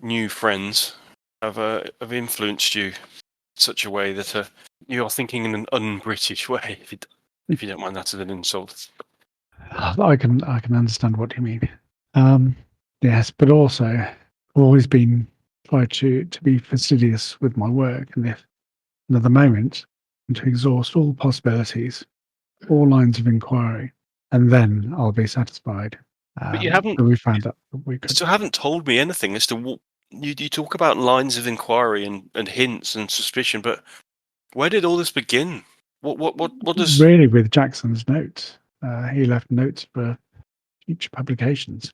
new friends have influenced you in such a way that you are thinking in an un-British way. If you don't mind that as an insult. I can understand what you mean. Yes, but also I've always been tried to be fastidious with my work, and if at the moment, and to exhaust all possibilities, all lines of inquiry, and then I'll be satisfied. But you haven't. That we found out that we You could. still haven't told me anything as to what you talk about lines of inquiry and hints and suspicion, but where did all this begin? What does Really with Jackson's notes? He left notes for future publications,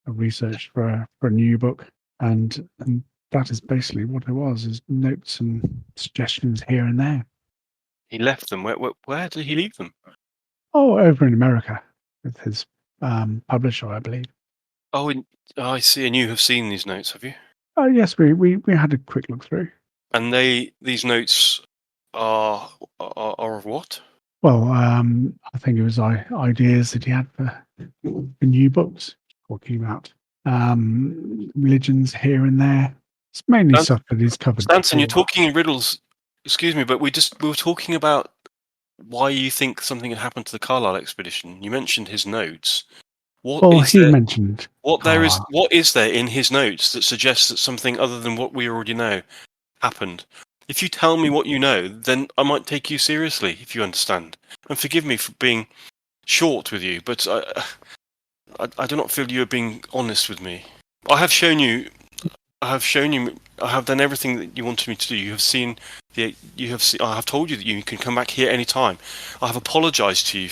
a research for a new book, and that is basically what it was: is notes and suggestions here and there. he left them? Where did he leave them? Oh, over in America with his publisher, I believe. Oh, I see. And you have seen these notes, have you? Oh, yes, we had a quick look through. And these notes are of what? Well, I think it was ideas that he had for new books, talking about religions here and there. It's mainly stuff that he's covered. Stanton, you're before. talking in riddles. Excuse me, but we were talking about why you think something had happened to the Carlisle expedition. You mentioned his notes. Well, he mentioned what is there in his notes that suggests that something other than what we already know happened? If you tell me what you know, then I might take you seriously, if you understand. And forgive me for being short with you, but I do not feel you are being honest with me. I have done everything that you wanted me to do. I have told you that you can come back here any time. I have apologised to you.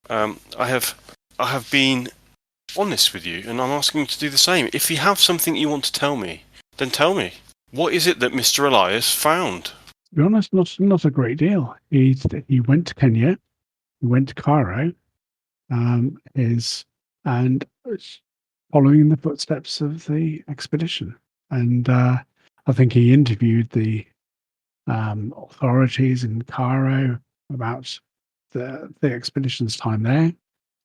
I have been honest with you, and I'm asking you to do the same. If you have something you want to tell me, then tell me. What is it that Mr. Elias found? To be honest, not a great deal. He went to Kenya, he went to Cairo, and following in the footsteps of the expedition. And I think he interviewed the authorities in Cairo about the expedition's time there,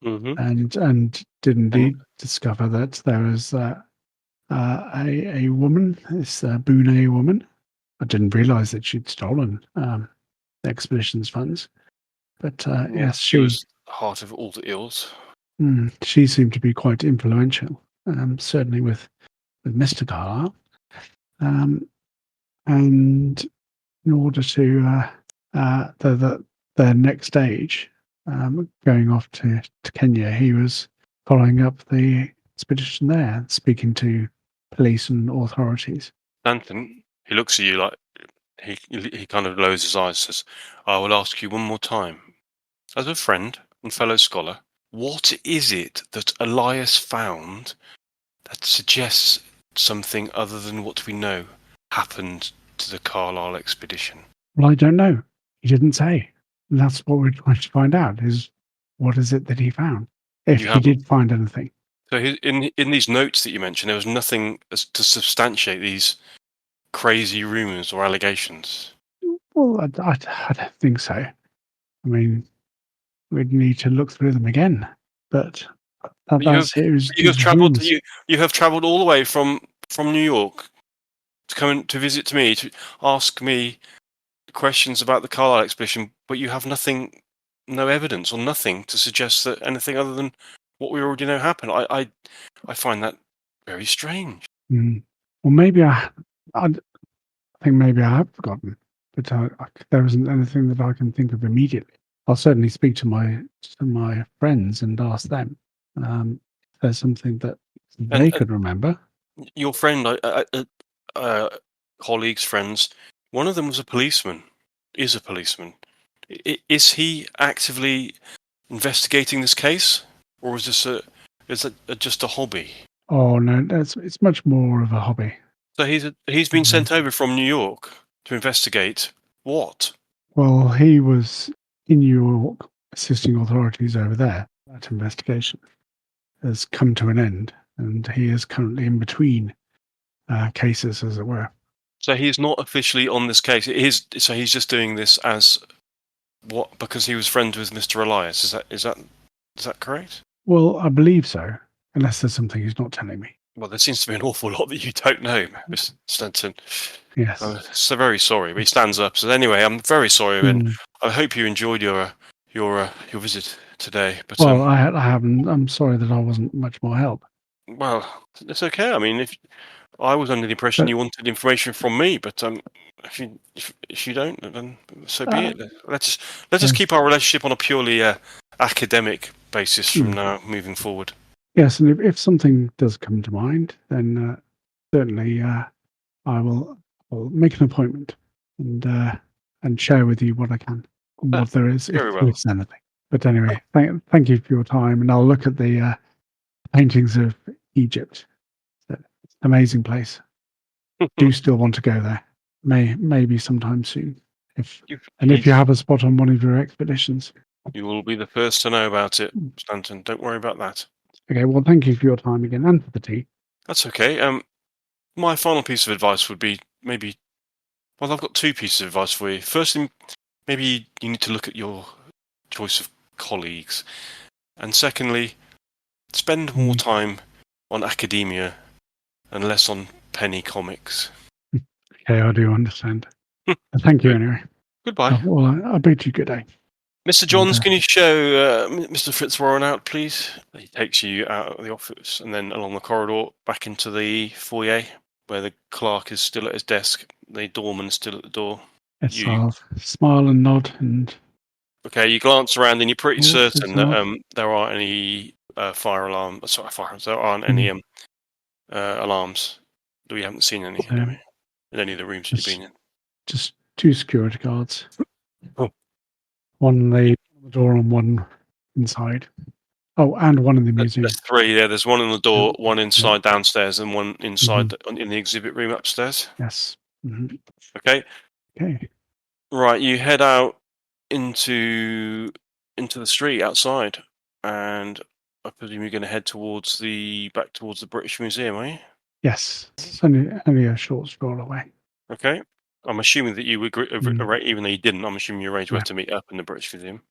and did indeed discover that there was a woman, this Boone woman. I didn't realise that she'd stolen the expedition's funds, but yes, she was the heart of all the ills. She seemed to be quite influential, certainly with Mr. Carlisle. And in order to their next stage, going off to Kenya, he was following up the expedition there, speaking to police and authorities. Stanton, he looks at you like he kind of lowers his eyes, says, "I will ask you one more time, as a friend and fellow scholar, what is it that Elias found that suggests something other than what we know happened to the Carlisle expedition?" Well, I don't know. He didn't say. And that's what we're trying to find out, is what is it that he found, if he did find anything. So in these notes that you mentioned, there was nothing to substantiate these crazy rumours or allegations? Well, I don't think so. I mean, we'd need to look through them again. But you have travelled all the way from New York to come to visit me, to ask me questions about the Carlisle expedition, but you have no evidence or nothing to suggest that anything other than what we already know happened. I find that very strange. Well, maybe I think maybe I have forgotten, but there isn't anything that I can think of immediately. I'll certainly speak to my friends and ask them if there's something that they could remember. Your friend, colleagues, friends, one of them was a policeman. Is a policeman. Is he actively investigating this case, or is it just a hobby? Oh no, it's much more of a hobby. So he's been sent over from New York to investigate what? Well, he was in New York assisting authorities over there. That investigation has come to an end, and he is currently in between cases, as it were. So he's not officially on this case. So he's just doing this as what? Because he was friends with Mr. Elias. Is that correct? Well, I believe so, unless there's something he's not telling me. Well, there seems to be an awful lot that you don't know, Mr. Stanton. Yes. I'm so very sorry. But he stands up. So anyway, I'm very sorry, and Mm. I hope you enjoyed your visit today. But Well, I haven't. I'm sorry that I wasn't much more help. well, it's okay. I mean, if I was under the impression But- you wanted information from me, but if you don't, then so be it. Let's just keep our relationship on a purely academic basis from now moving forward. Yes, and if something does come to mind, then certainly I will make an appointment and share with you what I can, what there is, if very well. there is anything. But anyway, thank you for your time, and I'll look at the paintings of Egypt. It's an amazing place. Do still want to go there? Maybe sometime soon. If you have a spot on one of your expeditions. You will be the first to know about it, Stanton. Don't worry about that. Okay, well, thank you for your time again and for the tea. That's okay. My final piece of advice would be maybe. Well, I've got two pieces of advice for you. Firstly, maybe you need to look at your choice of colleagues, and secondly, spend more time on academia and less on penny comics. Okay, I do understand. Thank you anyway. Goodbye. Well, I bid you good day. Mr. Johns, can you show Mr. Fitzwarren out, please? He takes you out of the office and then along the corridor back into the foyer where the clerk is still at his desk. The doorman is still at the door. Yes, I'll smile and nod and... Okay, you glance around and you're pretty certain that Fitzwarren. there aren't any fire alarms. Sorry, there aren't any alarms. We haven't seen any anyway, in any of the rooms you've been in. Just two security guards. Oh. One on the door and one inside. Oh, and one in the museum. There's three. Yeah, there's one on the door, one inside downstairs, and one inside in the exhibit room upstairs. Yes. Mm-hmm. Okay. Okay. Right, you head out into the street outside, and I presume you're going to head back towards the British Museum, are you? Yes. It's only a short stroll away. Okay. I'm assuming that you agree, even though you didn't. I'm assuming you arranged where to meet up in the British Museum.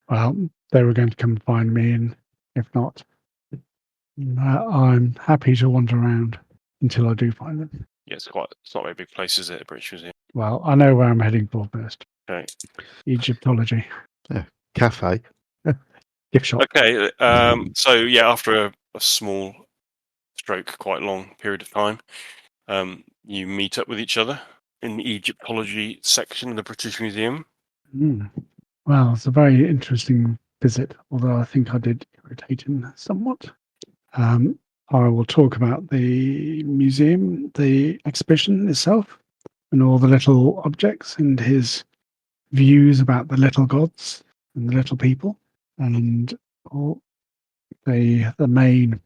Well, they were going to come and find me, and if not, I'm happy to wander around until I do find them. Yeah, it's not a very big place, is it, the British Museum? Well, I know where I'm heading for first. Okay. Egyptology. Yeah. Cafe. Gift shop. Okay. So yeah, after a small stroke, quite long period of time, you meet up with each other in the Egyptology section of the British Museum. Well, it's a very interesting visit, although I think I did irritate him somewhat. I will talk about the museum, the exhibition itself, and all the little objects and his views about the little gods and the little people, and all the main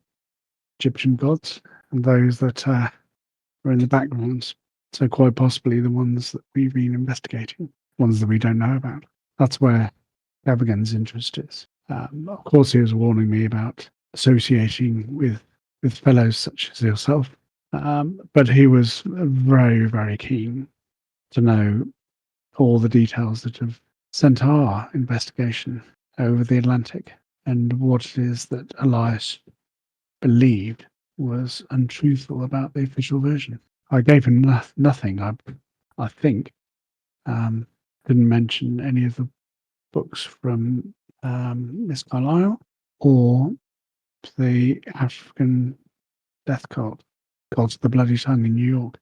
Egyptian gods and those that are in the backgrounds. So quite possibly the ones that we've been investigating, ones that we don't know about. That's where Gavigan's interest is. Of course, he was warning me about associating with fellows such as yourself, but he was very, very keen to know all the details that have sent our investigation over the Atlantic and what it is that Elias believed was untruthful about the official version. I gave him nothing. I think didn't mention any of the books from Miss Carlyle or the African death cult, Gods of the Bloody Tongue in New York.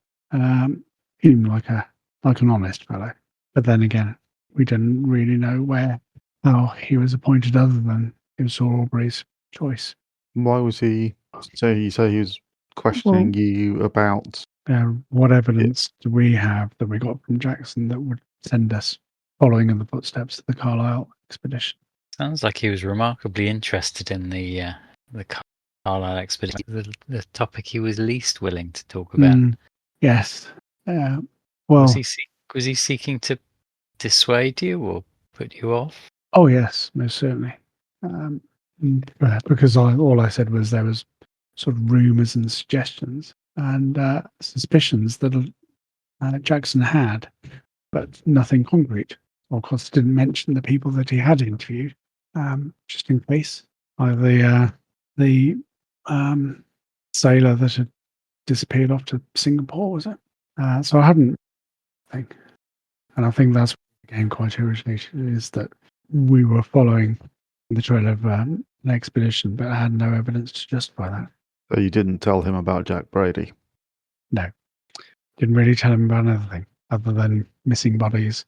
He seemed like an honest fellow. But then again, we didn't really know how he was appointed other than it was Sir Aubrey's choice. Why was he? So you say he was questioning you about what evidence do we have that we got from Jackson that would send us following in the footsteps of the Carlisle expedition? Sounds like he was remarkably interested in the Carlisle expedition, the topic he was least willing to talk about. Yes. Was Well, was he seeking to dissuade you or put you off? oh yes, most certainly. Because all I said was there was sort of rumours and suggestions and suspicions that Jackson had, but nothing concrete. Of course, didn't mention the people that he had interviewed, just in case. Either the sailor that had disappeared off to Singapore, was it? So I hadn't think. And I think that's where the game quite originated, is that we were following the trail of an expedition, but I had no evidence to justify that. So you didn't tell him about Jack Brady? No. Didn't really tell him about anything other than missing bodies,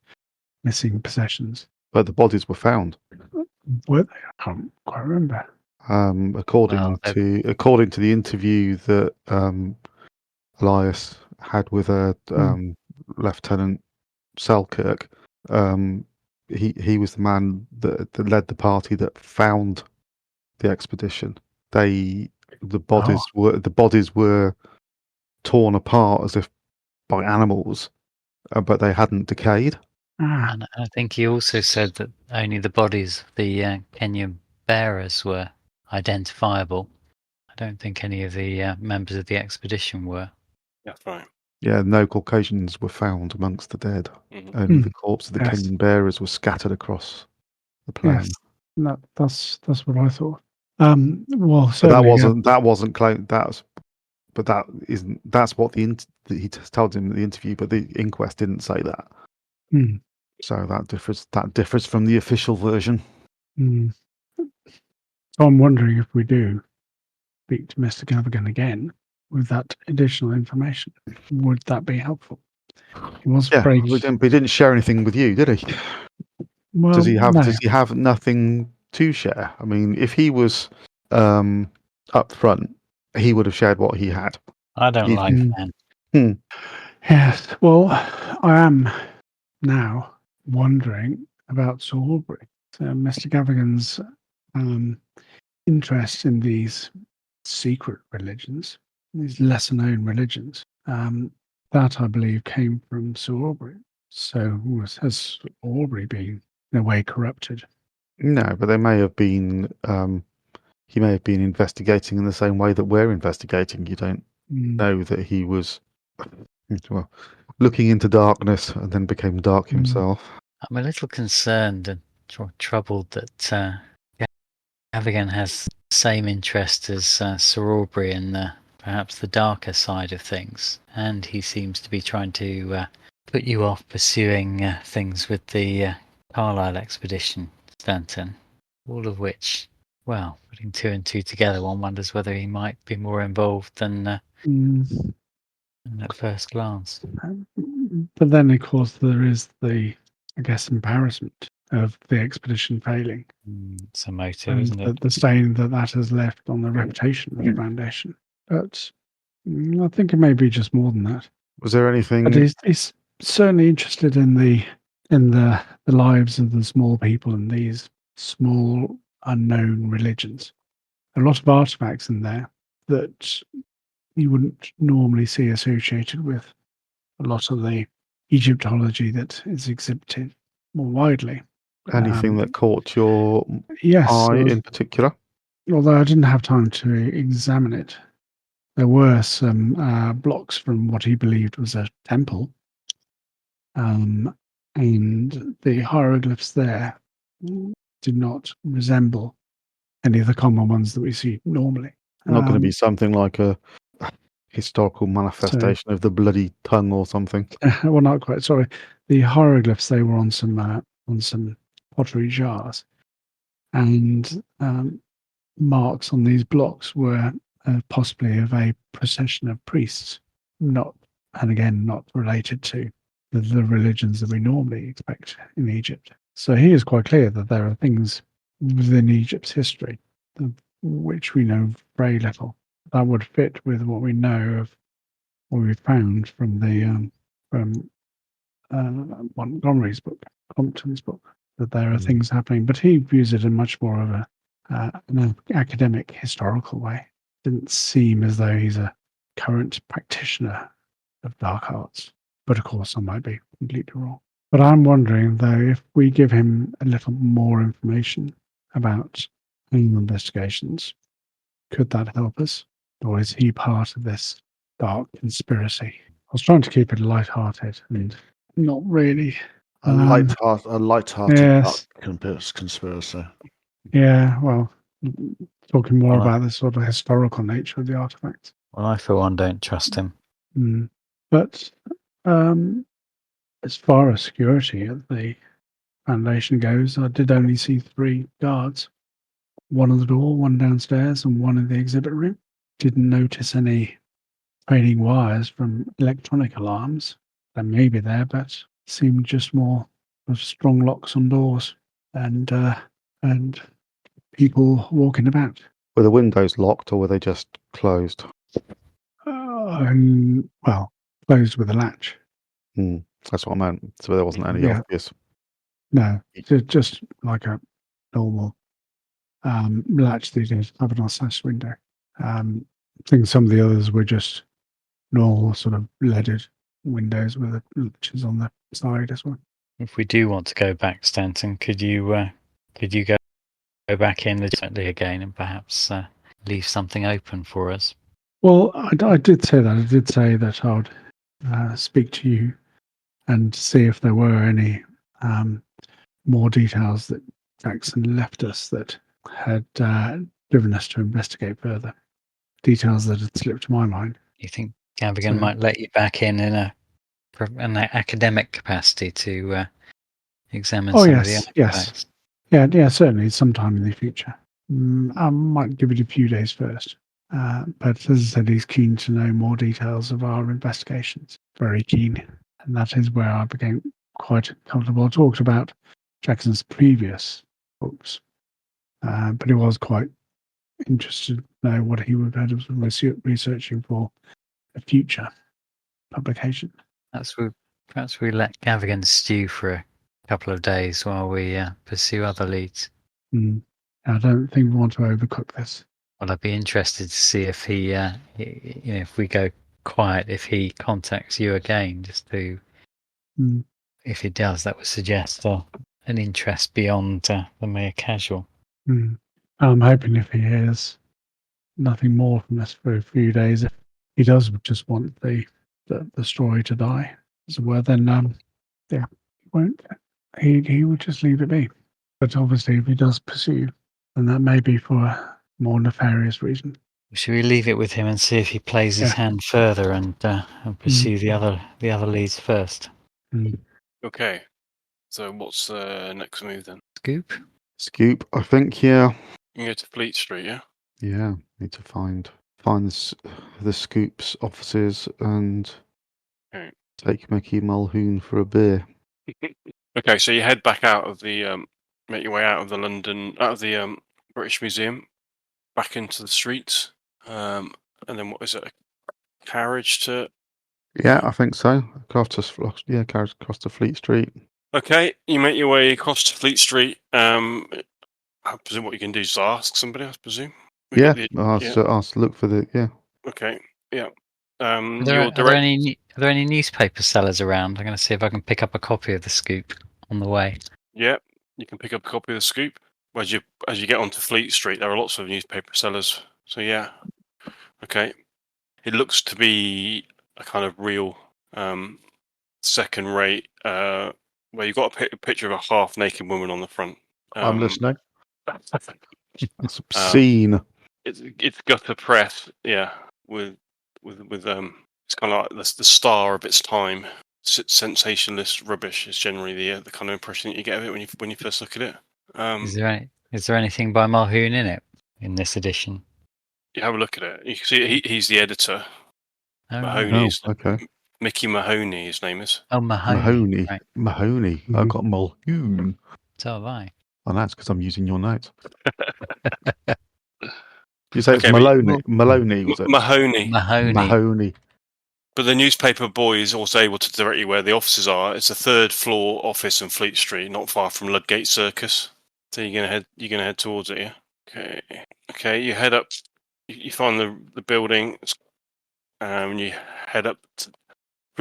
missing possessions. But the bodies were found. Were they? I can't quite remember. According to the interview that Elias had with Lieutenant Selkirk, he was the man that led the party that found the expedition. The bodies were torn apart as if by animals, but they hadn't decayed. And I think he also said that only the bodies of the Kenyan bearers were identifiable. I don't think any of the members of the expedition were. That's right. Yeah, no Caucasians were found amongst the dead. Mhm. Only the corpse of the Yes. Kenyan bearers were scattered across the plain. Yes, that's what I thought. Well, But certainly, that wasn't claimed. That's what he told him in the interview. But the inquest didn't say that. Hmm. So that differs from the official version. So I'm wondering if we do speak to Mr. Gavigan again with that additional information, would that be helpful? He was Yeah, very he didn't share anything with you, did he? well. Does he have? No. Does he have nothing to share? I mean, if he was up front, he would have shared what he had. I don't like that. Yes. Well, I am now wondering about Sir Aubrey. So Mr. Gavigan's interest in these secret religions, these lesser known religions, that I believe came from Sir Aubrey. So has Aubrey been in a way corrupted? No, but they may have been. He may have been investigating in the same way that we're investigating. You don't know that he was, well, looking into darkness and then became dark himself. I'm a little concerned and troubled that Gavigan has the same interest as Sir Aubrey in perhaps the darker side of things, and he seems to be trying to put you off pursuing things with the Carlisle expedition, Stanton. All of which, well, putting two and two together, one wonders whether he might be more involved than at first glance. But then, of course, there is the, I guess, embarrassment of the expedition failing. It's a motive, and isn't it? The stain that has left on the reputation of the foundation. But I think it may be just more than that. Was there anything? But he's certainly interested in the lives of the small people and these small unknown religions. A lot of artifacts in there that you wouldn't normally see associated with a lot of the Egyptology that is exhibited more widely. Anything that caught your eye in particular? Although I didn't have time to examine it, there were some blocks from what he believed was a temple, and the hieroglyphs there did not resemble any of the common ones that we see normally. Not going to be something like a historical manifestation of the bloody tongue or something. Well, not quite. Sorry, the hieroglyphs, they were on some pottery jars, and marks on these blocks were possibly of a procession of priests, not related to the religions that we normally expect in Egypt. So he is quite clear that there are things within Egypt's history which we know very little. That would fit with what we know of what we found from Montgomery's book, Compton's book, that there are things happening. But he views it in much more of an academic, historical way. Didn't seem as though he's a current practitioner of dark arts. But of course, I might be completely wrong. But I'm wondering, though, if we give him a little more information about criminal investigations, could that help us? Or is he part of this dark conspiracy? I was trying to keep it light-hearted and not really. A light-hearted Yes. conspiracy. Yeah, well, talking more Well, about the sort of historical nature of the artifacts. Well, I for one don't trust him. But as far as security at the Foundation goes, I did only see 3 guards. One on the door, one downstairs, and one in the exhibit room. Didn't notice any fading wires from electronic alarms. They may be there, but seemed just more of strong locks on doors and people walking about. Were the windows locked or were they just closed? Well, closed with a latch. That's what I meant. So there wasn't any Yeah. obvious. No, just like a normal latch that you have on a sash window. I think some of the others were just normal sort of leaded windows with the latches on the side as well. If we do want to go back, Stanton, could you go back in legitimately again and perhaps leave something open for us? Well, I did say that. I did say that I would speak to you and see if there were any more details that Jackson left us that had driven us to investigate further. Details that had slipped my mind. You think Gavigan might let you back in an academic capacity to examine some of the artifacts? Yeah, certainly sometime in the future. I might give it a few days first. But as I said, he's keen to know more details of our investigations. Very keen. And that is where I became quite comfortable. I talked about Jackson's previous books, but he was quite interested to know what he would have been researching for a future publication. Perhaps we let Gavigan stew for a couple of days while we pursue other leads. I don't think we want to overcook this. Well, I'd be interested to see if he if we go quiet, if he contacts you again, just to, if he does, that would suggest an interest beyond the mere casual. I'm hoping if he hears nothing more from us for a few days, if he does just want the story to die, well, then he won't. He would just leave it be. But obviously, if he does pursue, then that may be for a more nefarious reason. Should we leave it with him and see if he plays his hand further and pursue the other leads first? Okay. So what's the next move then? Scoop, I think, yeah. You can go to Fleet Street, yeah? Yeah, need to find the Scoop's offices and take Mickey Mulhoon for a beer. Okay, so you head back out of the make your way out of the British Museum, back into the streets, and then what is it? A carriage to? Yeah, I think so. Carriage across to Fleet Street. Okay, you make your way across to Fleet Street. I presume what you can do is ask somebody. I presume. Ask look for the Okay. Yeah. Are there any newspaper sellers around? I'm going to see if I can pick up a copy of the Scoop on the way. Yeah, you can pick up a copy of the Scoop. As you get onto Fleet Street, there are lots of newspaper sellers. So yeah. Okay. It looks to be a kind of real second rate where you've got a picture of a half naked woman on the front. I'm listening. It's obscene. It's gutter press, yeah, with it's kind of like the star of its time. Sensationalist rubbish is generally the kind of impression that you get of it when you first look at it. Is there anything by Mulhoon in it in this edition? You have a look at it. You can see he's the editor. Mahoney. Okay. Mickey Mahoney, his name is. Oh, Mahoney. Right. Mahoney. I got Mulhoon. So have I. And that's because I'm using your notes. You say it's Maloney? Maloney, was it? Mahoney. But the newspaper boy is also able to direct you where the offices are. It's a 3rd floor office in Fleet Street, not far from Ludgate Circus. So you're gonna head towards it, yeah? Okay. You head up. You find the building. You head up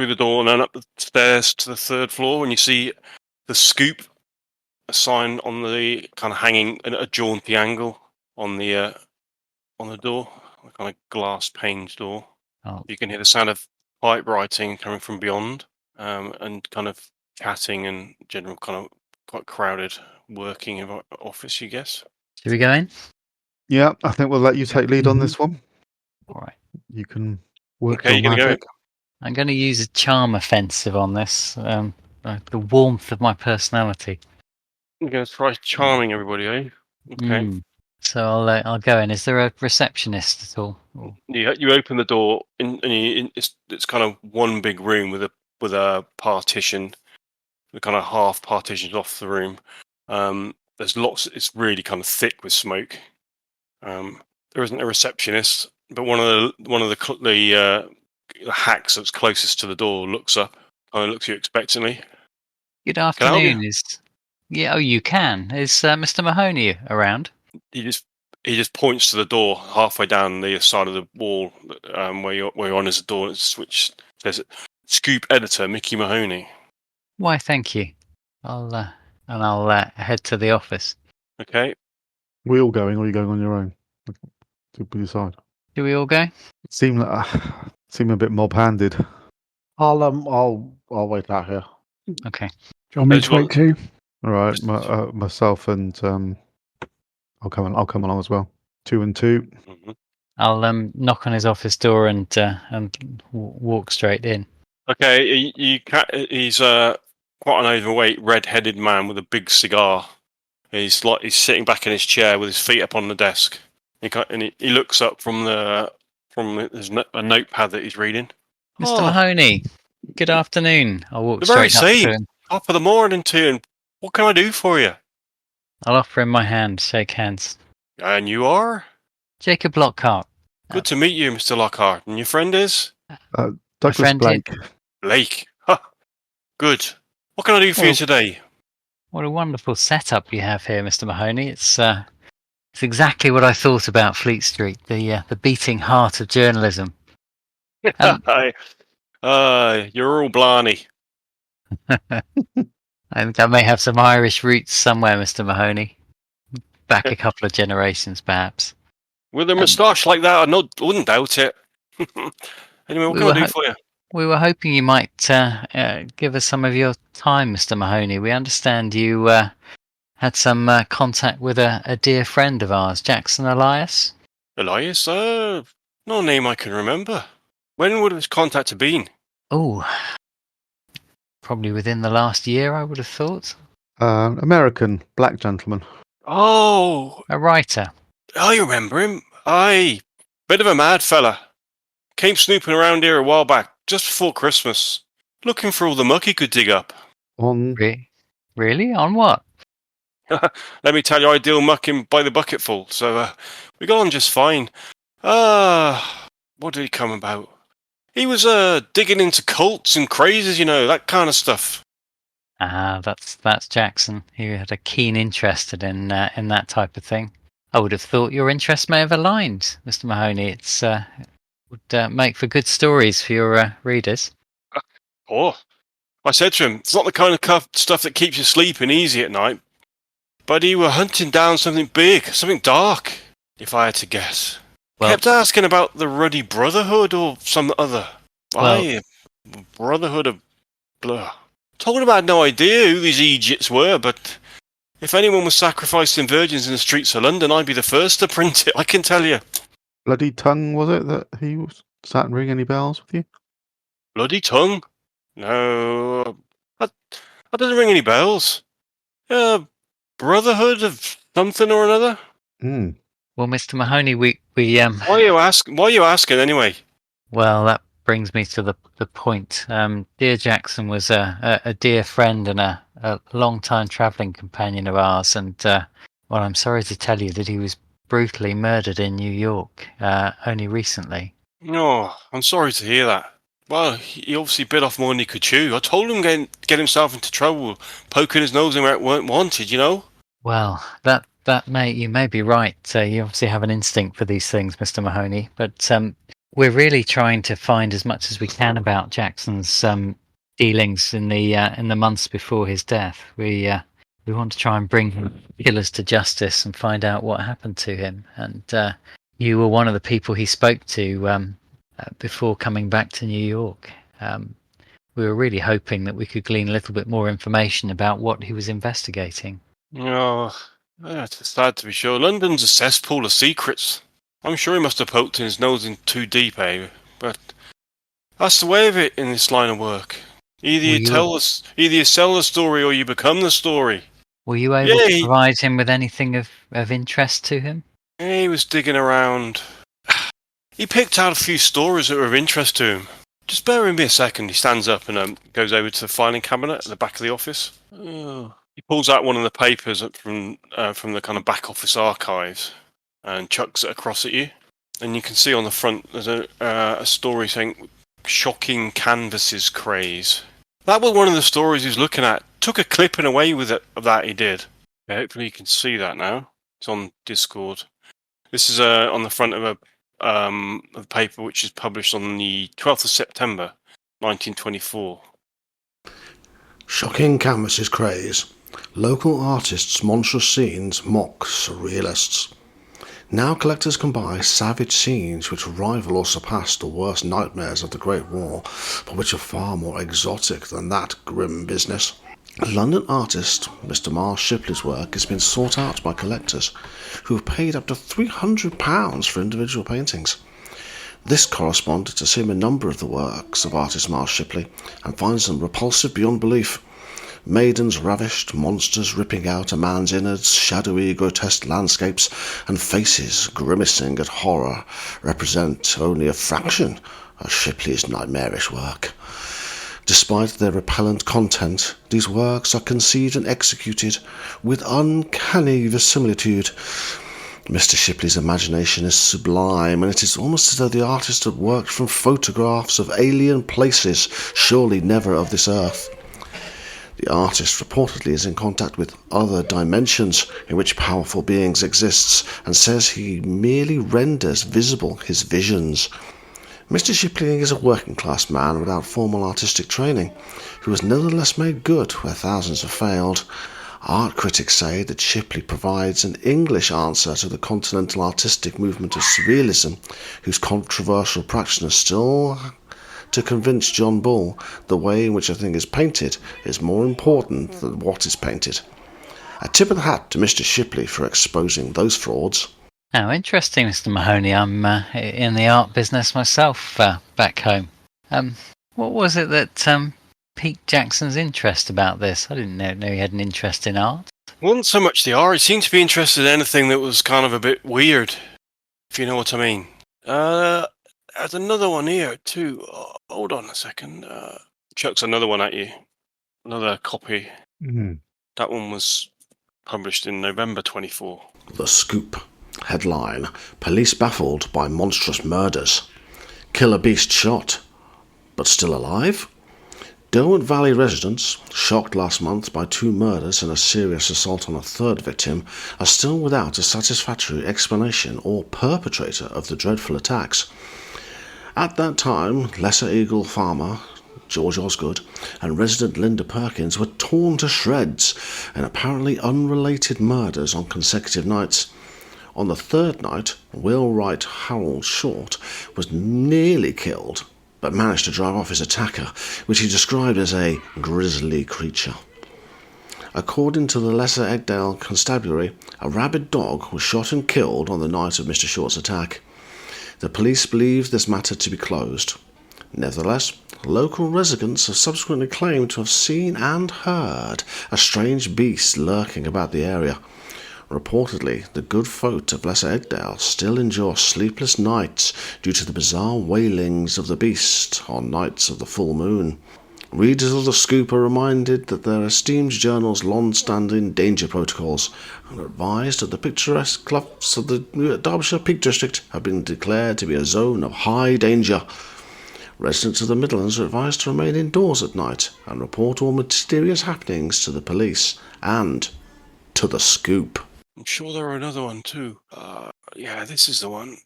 through the door and then up the stairs to the 3rd floor, and you see the Scoop, a sign on the kind of hanging at a jaunty angle on the door, a kind of glass paned door. Oh. You can hear the sound of typewriting coming from beyond, and kind of chatting and general kind of quite crowded working office, you guess. Should we go in? Yeah, I think we'll let you take lead on this one. All right. You can work Okay, your you're going to go in. magic. I'm going to use a charm offensive on this. The warmth of my personality. You're going to try charming everybody, eh? Okay. So I'll go in. Is there a receptionist at all? Or... You open the door and it's kind of one big room with a partition, the kind of half partitions off the room. There's lots. It's really kind of thick with smoke. There isn't a receptionist, but one of the hacks that's closest to the door looks up, kind of looks at you expectantly. Good Can I help afternoon. you? Oh, you can. Is Mr. Mahoney around? He just points to the door halfway down the side of the wall, where you're on is a door which says Scoop Editor Mickey Mahoney. Why, thank you. I'll head to the office. Okay. We all going, or are you going on your own? To decide. Do we all go? Seem a bit mob-handed. I'll wait out here. Do Okay. you want me to wait too? All right, myself and I'll come on as well. 2 and 2. Mm-hmm. I'll knock on his office door and walk straight in. Okay. He's quite an overweight, red-headed man with a big cigar. He's sitting back in his chair with his feet up on the desk. He looks up from a notepad that he's reading. Mr. Mahoney, good afternoon. I'll walk The very straight up to same. him. Top of the morning to you. And what can I do for you? I'll offer him my hand, shake hands. And you are? Jacob Lockhart. Good to meet you, Mr. Lockhart. And your friend is? Douglas friend Blake. Blake. Ha. Good. What can I do for you today? What a wonderful setup you have here, Mr. Mahoney. It's exactly what I thought about Fleet Street, the beating heart of journalism. You're all blarney. I think I may have some Irish roots somewhere, Mr. Mahoney. Back a couple of generations, perhaps. With a moustache like that, I wouldn't doubt it. Anyway, what can I do for you? We were hoping you might give us some of your time, Mr. Mahoney. We understand you had some contact with a dear friend of ours, Jackson Elias. Elias? No name I can remember. When would his contact have been? Oh, probably within the last year, I would have thought. American black gentleman. Oh, A writer. I remember him. Aye, bit of a mad fella. Came snooping around here a while back, just before Christmas, looking for all the muck he could dig up. On Really? On what? Let me tell you, I deal mucking by the bucketful, so we got on just fine. What did he come about? He was digging into cults and crazes, that kind of stuff. Ah, that's Jackson. He had a keen interest in that type of thing. I would have thought your interests may have aligned, Mr. Mahoney. It's would make for good stories for your readers. Oh, I said to him, it's not the kind of stuff that keeps you sleeping easy at night. But he were hunting down something big, something dark, if I had to guess. Well, Kept asking about the Ruddy Brotherhood or some other. Brotherhood of blah. Told him I had no idea who these Egypts were, but if anyone was sacrificing virgins in the streets of London, I'd be the first to print it, I can tell you. Bloody Tongue, was it, that he was sat and ring any bells with you? Bloody Tongue? No, that doesn't ring any bells. Brotherhood of something or another? Well, Mr. Mahoney, we Why are you asking anyway? Well, that brings me to the point. Dear Jackson was a dear friend and a long-time travelling companion of ours, and well, I'm sorry to tell you that he was brutally murdered in New York only recently. No, I'm sorry to hear that. Well, he obviously bit off more than he could chew. I told him get himself into trouble, poking his nose in where it weren't wanted, Well, you may be right. You obviously have an instinct for these things, Mr. Mahoney. But we're really trying to find as much as we can about Jackson's dealings in the months before his death. We want to try and bring killers to justice and find out what happened to him. And you were one of the people he spoke to before coming back to New York. We were really hoping that we could glean a little bit more information about what he was investigating. Oh, it's sad to be sure. London's a cesspool of secrets. I'm sure he must have poked his nose in too deep, but that's the way of it in this line of work. Either you sell the story or you become the story. Were you able to provide him with anything of interest to him? He was digging around. He picked out a few stories that were of interest to him. Just bear with me a second. He stands up and goes over to the filing cabinet at the back of the office. He pulls out one of the papers from the kind of back office archives and chucks it across at you. And you can see on the front there's a story saying "Shocking Canvases Craze." That was one of the stories he was looking at. Took a clipping away with it of that he did. Yeah, hopefully you can see that now. It's on Discord. This is on the front of a paper which is published on the 12th of September, 1924. Shocking Canvases Craze. Local artists' monstrous scenes mock surrealists. Now collectors can buy savage scenes which rival or surpass the worst nightmares of the Great War, but which are far more exotic than that grim business. London artist Mr. Miles Shipley's work has been sought out by collectors who have paid up to £300 for individual paintings. This correspondent has seen a number of the works of artist Miles Shipley and finds them repulsive beyond belief. Maidens ravished, monsters ripping out a man's innards, shadowy, grotesque landscapes, and faces grimacing at horror represent only a fraction of Shipley's nightmarish work. Despite their repellent content, these works are conceived and executed with uncanny verisimilitude. Mr. Shipley's imagination is sublime, and it is almost as though the artist had worked from photographs of alien places, surely never of this earth. The artist reportedly is in contact with other dimensions in which powerful beings exist, and says he merely renders visible his visions. Mr. Shipley is a working-class man without formal artistic training, who has nevertheless made good where thousands have failed. Art critics say that Shipley provides an English answer to the continental artistic movement of surrealism, whose controversial practitioners still to convince John Bull the way in which a thing is painted is more important than what is painted. A tip of the hat to Mr. Shipley for exposing those frauds. Oh, interesting, Mr. Mahoney. I'm in the art business myself back home. What was it that piqued Jackson's interest about this? I didn't know he had an interest in art. It wasn't so much the art. He seemed to be interested in anything that was kind of a bit weird, if you know what I mean. There's another one here too. Oh, hold on a second. Chuck's another one at you. Another copy. Mm-hmm. That one was published in November 24. The Scoop. Headline: Police baffled by monstrous murders. Killer beast shot, but still alive? Derwent Valley residents, shocked last month by 2 murders and a serious assault on a 3rd victim, are still without a satisfactory explanation or perpetrator of the dreadful attacks. At that time, Lesser Eagle farmer George Osgood and resident Linda Perkins were torn to shreds in apparently unrelated murders on consecutive nights. On the 3rd night, Wheelwright Harold Short was nearly killed, but managed to drive off his attacker, which he described as a grisly creature. According to the Lesser Egdale Constabulary, a rabid dog was shot and killed on the night of Mr. Short's attack. The police believe this matter to be closed. Nevertheless, local residents have subsequently claimed to have seen and heard a strange beast lurking about the area. Reportedly, the good folk of Lesser Egdale still endure sleepless nights due to the bizarre wailings of the beast on nights of the full moon. Readers of the Scoop are reminded that their esteemed journal's long-standing danger protocols and are advised that the picturesque cloughs of the Derbyshire Peak District have been declared to be a zone of high danger. Residents of the Midlands are advised to remain indoors at night and report all mysterious happenings to the police and to the Scoop. I'm sure there are another one too. Yeah, this is the one.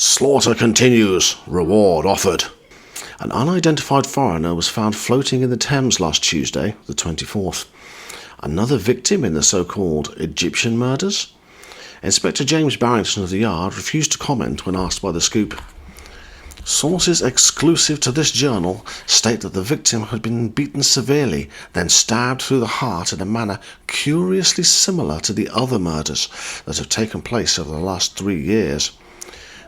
Slaughter continues. Reward offered. An unidentified foreigner was found floating in the Thames last Tuesday, the 24th. Another victim in the so-called Egyptian murders? Inspector James Barrington of the Yard refused to comment when asked by The Scoop. Sources exclusive to this journal state that the victim had been beaten severely, then stabbed through the heart in a manner curiously similar to the other murders that have taken place over the last 3 years.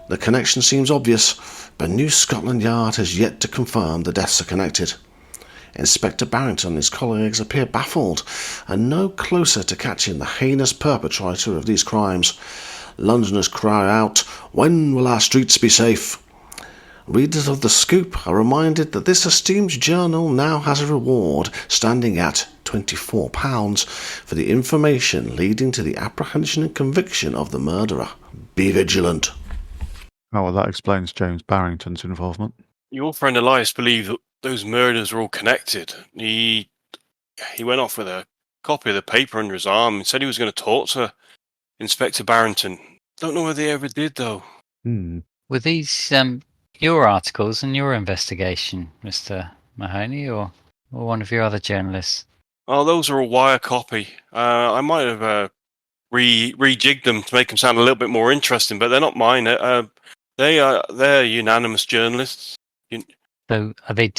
The connection seems obvious, but New Scotland Yard has yet to confirm the deaths are connected. Inspector Barrington and his colleagues appear baffled and no closer to catching the heinous perpetrator of these crimes. Londoners cry out, "When will our streets be safe?" Readers of The Scoop are reminded that this esteemed journal now has a reward standing at £24 for the information leading to the apprehension and conviction of the murderer. Be vigilant. Oh, well, that explains James Barrington's involvement. Your friend Elias believed that those murders were all connected. He went off with a copy of the paper under his arm and said he was going to talk to Inspector Barrington. Don't know whether they ever did, though. Were these your articles and your investigation, Mr. Mahoney, or one of your other journalists? Oh, those are a wire copy. I might have rejigged them to make them sound a little bit more interesting, but they're not mine. They're unanimous journalists. So are they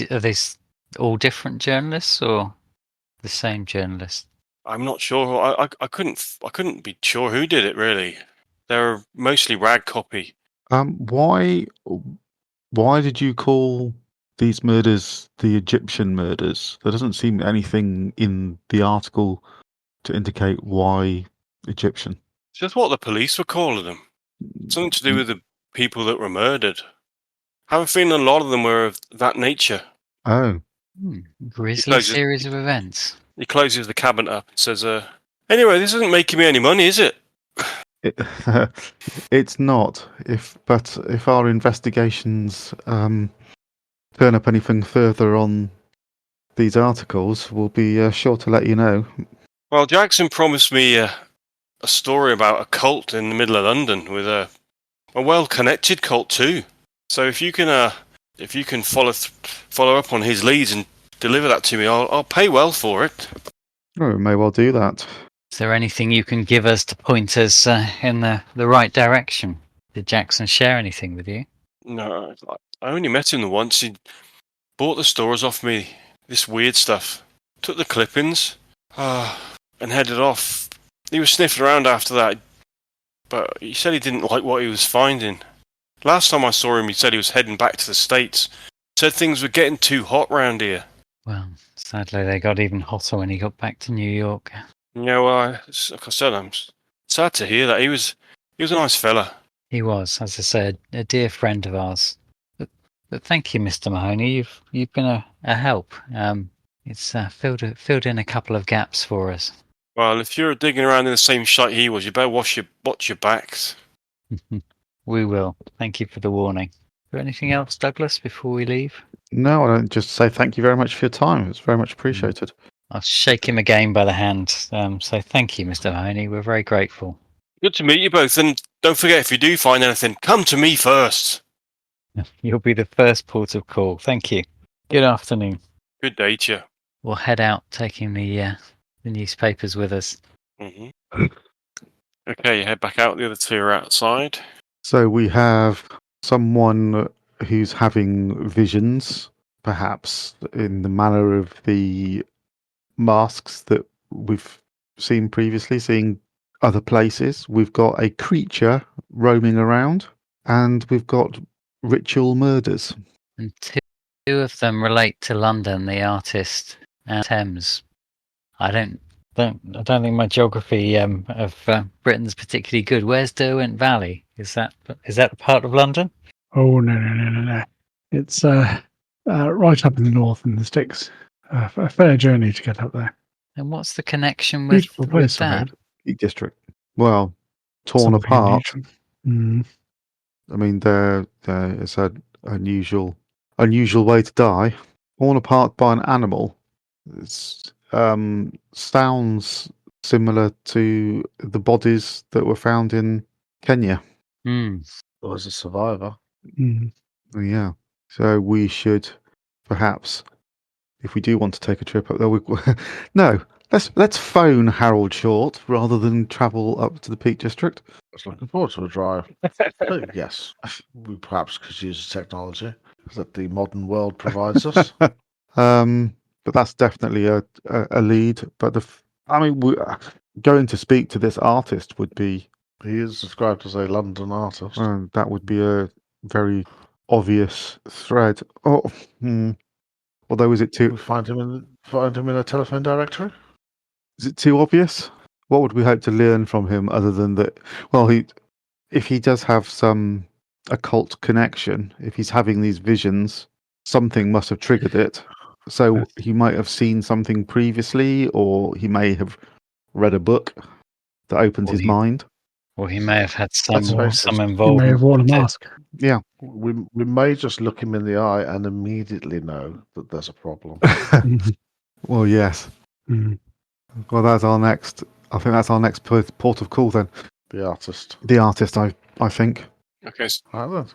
all different journalists or the same journalist? I'm not sure. I couldn't be sure who did it really. They're mostly rag copy. Why did you call these murders the Egyptian murders? There doesn't seem anything in the article to indicate why Egyptian. It's just what the police were calling them. Something to do with the people that were murdered. I have a feeling a lot of them were of that nature. Oh. Grisly series of events. He closes the cabinet up and says, anyway, this isn't making me any money, is it? It's not. If our investigations turn up anything further on these articles, we'll be sure to let you know. Well, Jackson promised me a story about a cult in the middle of London with a well-connected cult too. So if you can follow up on his leads and deliver that to me, I'll pay well for it. Oh, we may well do that. Is there anything you can give us to point us in the right direction? Did Jackson share anything with you? No, I only met him once. He bought the stores off me, this weird stuff. Took the clippings and headed off. He was sniffing around after that, but he said he didn't like what he was finding. Last time I saw him, he said he was heading back to the States. Said things were getting too hot round here. Well, sadly they got even hotter when he got back to New York. Yeah, well, like I said, I'm sad to hear that. He was a nice fella. He was, as I said, a dear friend of ours. But thank you, Mr. Mahoney. You've been a help. It's filled in a couple of gaps for us. Well, if you're digging around in the same shite he was, you better watch your backs. We will. Thank you for the warning. Is there anything else, Douglas, before we leave? No, I don't. Just say thank you very much for your time. It's very much appreciated. I'll shake him again by the hand. So thank you, Mr. Mahoney. We're very grateful. Good to meet you both, and don't forget, if you do find anything, come to me first. You'll be the first port of call. Thank you. Good afternoon. Good day to you. We'll head out, taking the newspapers with us. Mm-hmm. Okay, you head back out. The other two are outside. So we have someone who's having visions, perhaps in the manner of the masks that we've seen previously, seeing other places. We've got a creature roaming around, and we've got ritual murders. And two of them relate to London, the artist, and Thames. I don't think my geography of Britain's particularly good. Where's Derwent Valley? Is that a part of London? Oh no! It's right up in the north in the sticks. A fair journey to get up there. And what's the connection with Beautiful place, that? Peak District. Well, torn Something apart. unusual. I mean, there is an unusual way to die. Torn apart by an animal. It sounds similar to the bodies that were found in Kenya. was a survivor. Mm. Yeah. So we should perhaps, if we do want to take a trip up there, no. Let's phone Harold Short rather than travel up to the Peak District. I was looking forward to a drive. So, yes, we perhaps could use the technology that the modern world provides us. But that's definitely a lead. But going to speak to this artist would be. He is described as a London artist. That would be a very obvious thread. Oh, although is it We too find him in a telephone directory. is it too obvious? What would we hope to learn from him other than that? Well, if he does have some occult connection, if he's having these visions, something must have triggered it. So he might have seen something previously, or he may have read a book that opens his mind. Or he may have had Let's some face it, He may involvement. have worn a mask. Yeah. We may just look him in the eye and immediately know that there's a problem. Well, yes. Mm. Well, that's our next. I think that's our next port of call then. The artist. The artist, I think. Okay. Right then.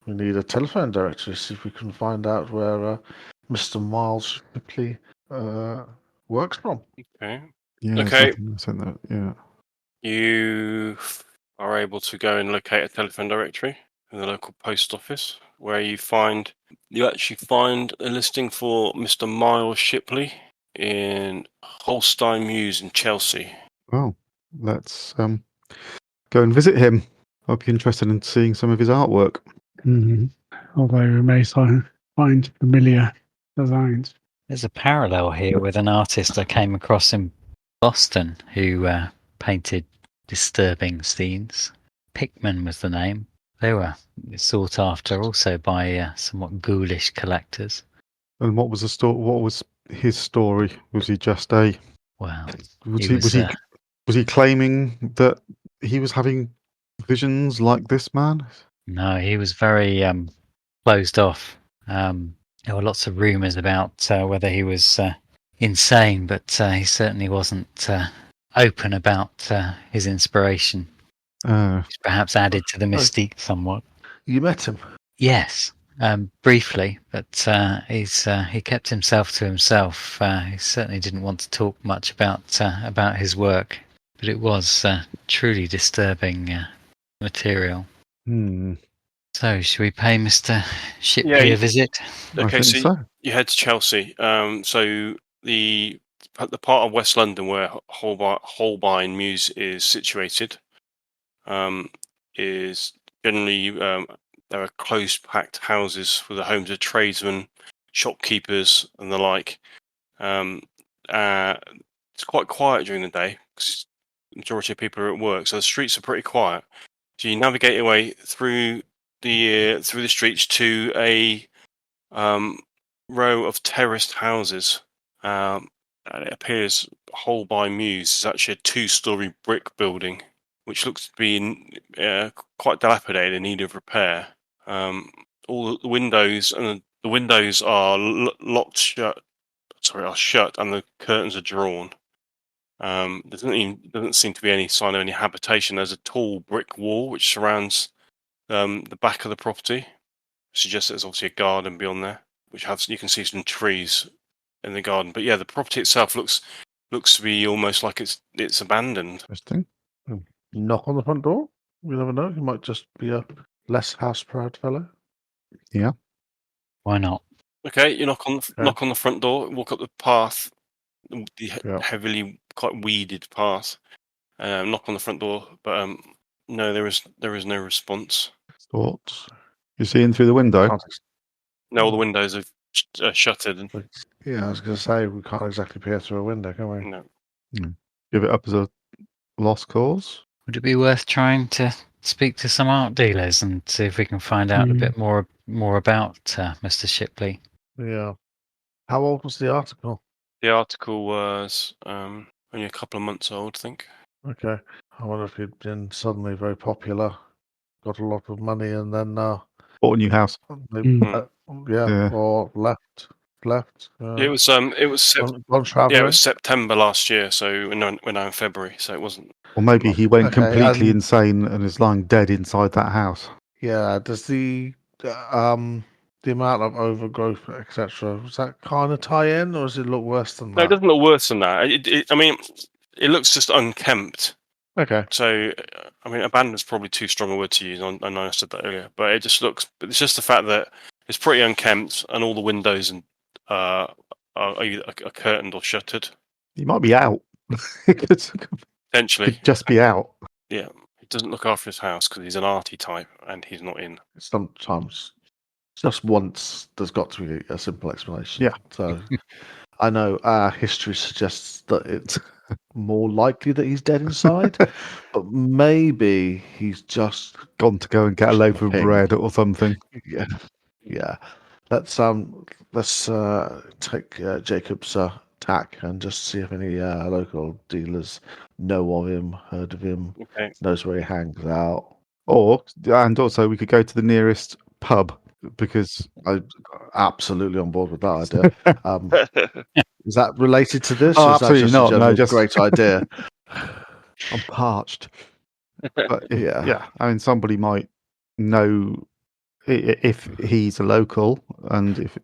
We need a telephone directory to see if we can find out where Mr. Miles Shipley works from. Okay. Yeah. Okay. Yeah. You are able to go and locate a telephone directory in the local post office, where you actually find a listing for Mr. Miles Shipley in Holstein Mews in Chelsea. Well, let's go and visit him. I'd be interested in seeing some of his artwork. Mm. Although we may find familiar designs. There's a parallel here with an artist I came across in Boston who painted disturbing scenes. Pickman was the name. They were sought after also by somewhat ghoulish collectors. And what was the story? What was his story? Was he just a? Well, Was he claiming that he was having visions like this man? no, he was very closed off. There were lots of rumours about whether he was insane, but he certainly wasn't open about his inspiration. Which perhaps added to the mystique somewhat. You met him? Yes, briefly, but he kept himself to himself. He certainly didn't want to talk much about his work, but it was truly disturbing material. So, should we pay Mr. Shipley a visit? Okay, so you head to Chelsea. So the part of West London where Holbein Mews is situated is generally there are close-packed houses with the homes of tradesmen, shopkeepers, and the like. It's quite quiet during the day because the majority of people are at work, so the streets are pretty quiet. So you navigate your way through the streets to a row of terraced houses. And it appears Holbein Mews is actually a 2-story brick building, which looks to be quite dilapidated, in need of repair. All the windows are locked shut. Are shut, and the curtains are drawn. There doesn't seem to be any sign of any habitation. There's a tall brick wall which surrounds the back of the property. Suggests there's obviously a garden beyond there, you can see some trees in the garden. But yeah, the property itself looks to be almost like it's abandoned. Interesting. Knock on the front door? You never know. He might just be a less house-proud fellow. Yeah. Why not? Okay, you knock on the front door, walk up the path, the heavily quite weeded path. Knock on the front door, but no, there is no response. Thoughts? You see in through the window? No, all the windows are shuttered. Yeah, I was going to say we can't exactly peer through a window, can we? No. Give it up as a lost cause. Would it be worth trying to speak to some art dealers and see if we can find out a bit more about Mr. Shipley? Yeah. How old was the article? The article was only a couple of months old, I think. Okay. I wonder if he'd been suddenly very popular, got a lot of money, and then bought a new house. Or left. It was September last year, so we're now in February, so it wasn't. Or maybe he went completely insane and is lying dead inside that house. Yeah. Does the amount of overgrowth, etc., does that kind of tie in, or does it look worse than No, it that? doesn't look worse than that. I mean, it looks just unkempt. Okay. So, I mean, abandoned's probably too strong a word to use. I know I said that earlier, but it just looks. But it's just the fact that it's pretty unkempt, and all the windows and are either curtained or shuttered. He might be out. It Potentially, could just be out. yeah. He doesn't look after his house because he's an arty type, and he's not in. Sometimes, just once, there's got to be a simple explanation. Yeah. So, I know our history suggests that it's more likely that he's dead inside, but maybe he's just Gone to go and get a loaf of Ping. bread or something. yeah. Let's take Jacob's tack and just see if any local dealers know of him, heard of him, Okay. knows where he hangs out. And also we could go to the nearest pub because I'm absolutely on board with that idea. Is that related to this? Oh, or is that absolutely just not. a No, general just- great idea? I'm parched. But Yeah. I mean, somebody might know if he's a local and if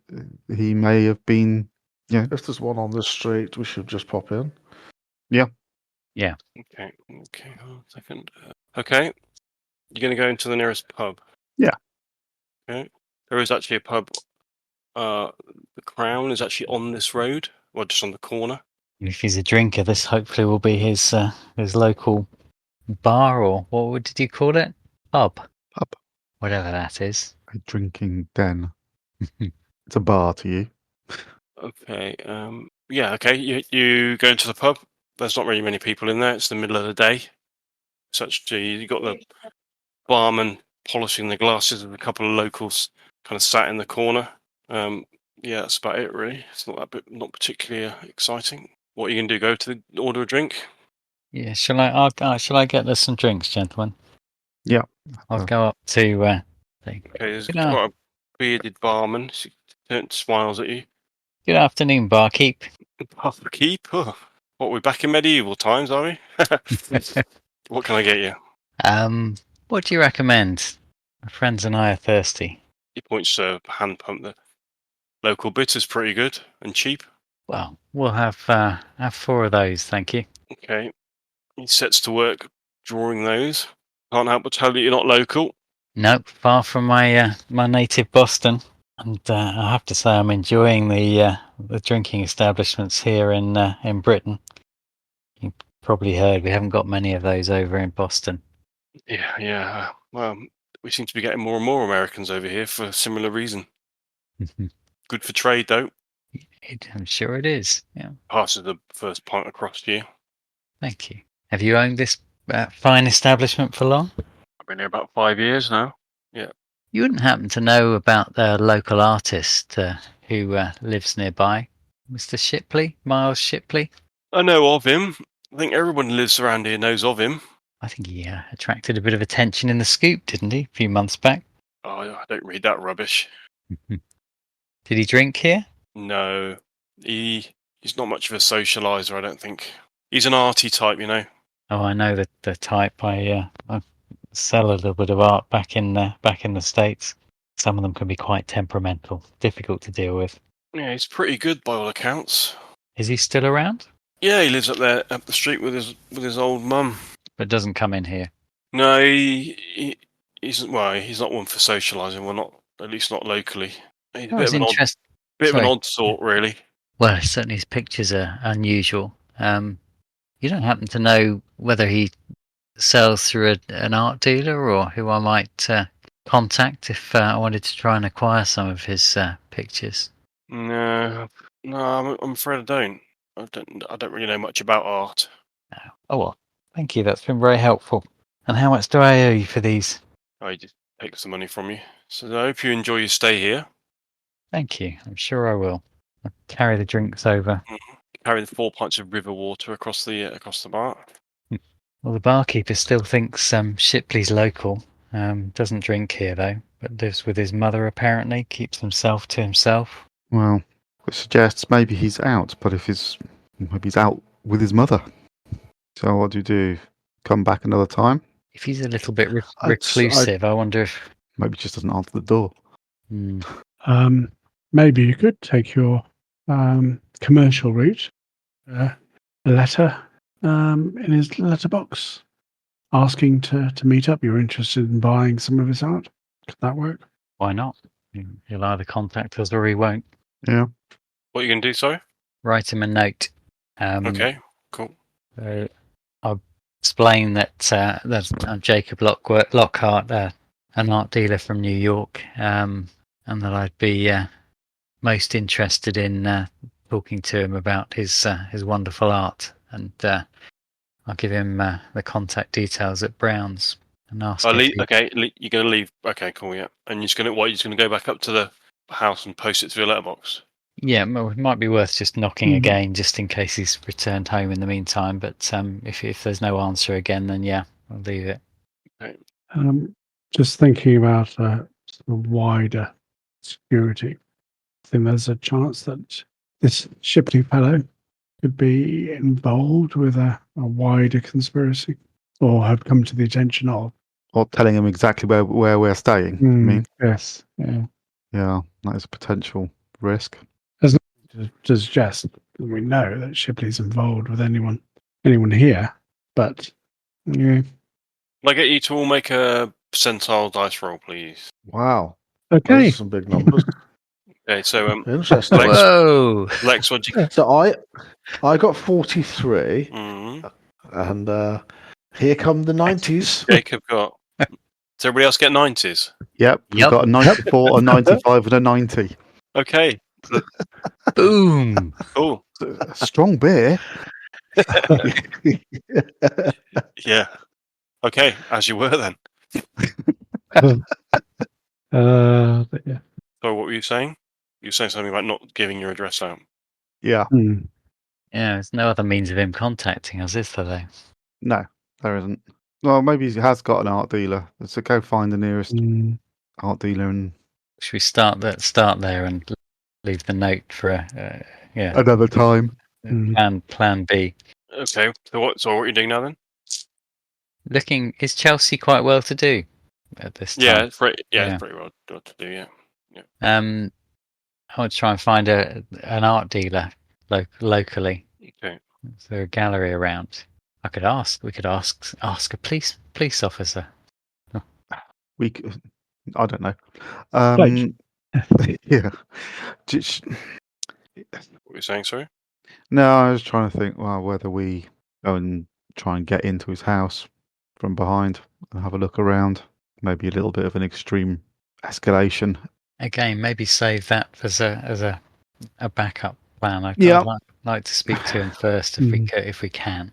he may have been. Yeah. If there's one on the street, we should just pop in. Okay. Hold on a second. Okay. You're going to go into the nearest pub. Yeah. Okay. There is actually a pub. The Crown is actually on this road, or just on the corner. If he's a drinker, this hopefully will be his local bar, or what did you call it? Pub. Pub. Whatever that is. A drinking den. It's a bar to you. Okay. Yeah. Okay. You go into the pub. There's not really many people in there. It's the middle of the day. You got the barman polishing the glasses, and a couple of locals kind of sat in the corner. Yeah, that's about it really. It's not not particularly exciting. What are you gonna do? Go to order a drink? Yeah. Shall I get us some drinks, gentlemen? Yeah. I'll go up to. Okay. There's Good, quite a bearded barman. She smiles at you. good afternoon, barkeep. Keep. Oh, what, we're back in medieval times, are we? What can I get you? What do you recommend? My friends and I are thirsty. He points to a hand pump. The local bitter's pretty good and cheap. Well, we'll have 4 of those, thank you. Okay. He sets to work drawing those. Can't help but tell you you're not local. Nope, far from my my native Boston, and I have to say I'm enjoying the drinking establishments here in Britain. You probably heard we haven't got many of those over in Boston. Yeah. Well, we seem to be getting more and more Americans over here for a similar reason. Good for trade, though. I'm sure it is. Yeah, Passes the first pint across to you. thank you. Have you owned this fine establishment for long? I've been here about 5 years now. You wouldn't happen to know about the local artist who lives nearby, Mr. Shipley, Miles Shipley? I know of him. I think everyone who lives around here knows of him. I think he attracted a bit of attention in the Scoop, didn't he, a few months back? Oh, I don't read that rubbish. Did he drink here? No, he's not much of a socializer, I don't think. He's an arty type, you know. Oh, I know the type. I sell a little bit of art back in the States. Some of them can be quite temperamental, difficult to deal with. Yeah, he's pretty good by all accounts. Is he still around? Yeah, he lives up there, up the street with his old mum. But doesn't come in here. No, he's not one for socialising. Well, not at least not locally. He's a bit of an odd sort, really. Well, certainly his pictures are unusual. You don't happen to know whether he sells through an art dealer or who I might contact if I wanted to try and acquire some of his pictures? No, I'm afraid I don't. I don't really know much about art. No. Oh well, thank you. That's been very helpful. And how much do I owe you for these? I just take some money from you. So I hope you enjoy your stay here. Thank you. I'm sure I will. I'll carry the drinks over. Carry the 4 pints of river water across the bar. Well, the barkeeper still thinks Shipley's local. Doesn't drink here though, but lives with his mother apparently. Keeps himself to himself. Well, it suggests maybe he's out, but maybe he's out with his mother. So what do you do? Come back another time? If he's a little bit I'd- reclusive, I wonder if Maybe just doesn't answer the door. Hmm. Maybe you could take your commercial route, a letter in his letterbox, asking to meet up. You're interested in buying some of his art. Could that work? Why not? He'll either contact us or he won't. Yeah. What are you going to do, sorry? Write him a note. Okay, cool. I'll explain that I'm Jacob Lockhart, an art dealer from New York, and that I'd be most interested in talking to him about his wonderful art. And I'll give him the contact details at Brown's and ask if he... Okay, you're going to leave. Okay, cool, yeah. And you're just going to You're just going to go back up to the house and post it to your letterbox? Yeah, it might be worth just knocking again, just in case he's returned home in the meantime. But if there's no answer again, then yeah, I'll leave it. Okay. Just thinking about sort of wider security, I think there's a chance that this Shipley fellow could be involved with a wider conspiracy, or have come to the attention of. Or telling him exactly where we're staying. I mean, Yes, yeah. yeah, that is a potential risk. To suggest that we know that Shipley's involved with anyone here, but yeah. Can I get you to all make a percentile dice roll, please? Wow. Okay. Those are some big numbers. Okay, so Interesting. Whoa! Lex, what'd you? So I got 43, and here come the 90s. Jacob got. Does everybody else get 90s? Yep, we've Yep. got a 94, a 95, and a 90. Okay, Boom! cool. Strong beer. Yeah. Okay, as you were then. Yeah. So what were you saying? You were saying something about not giving your address out. Yeah, Yeah, there's no other means of him contacting us, is there? Though? no, there isn't. Well, maybe he has got an art dealer. So go find the nearest art dealer and Should we start there and leave the note for another time. plan B? Okay, so what are you doing now then? Is Chelsea quite well to do at this time? Yeah, it's pretty well to do. Yeah. I would try and find an art dealer locally. Okay. Is there a gallery around? We could ask a police officer. I don't know. Yeah. What were you saying? Sorry. No, I was trying to think. Well, whether we go and try and get into his house from behind and have a look around. Maybe a little bit of an extreme escalation. Again, maybe save that as a backup plan. I'd like to speak to him first if we can.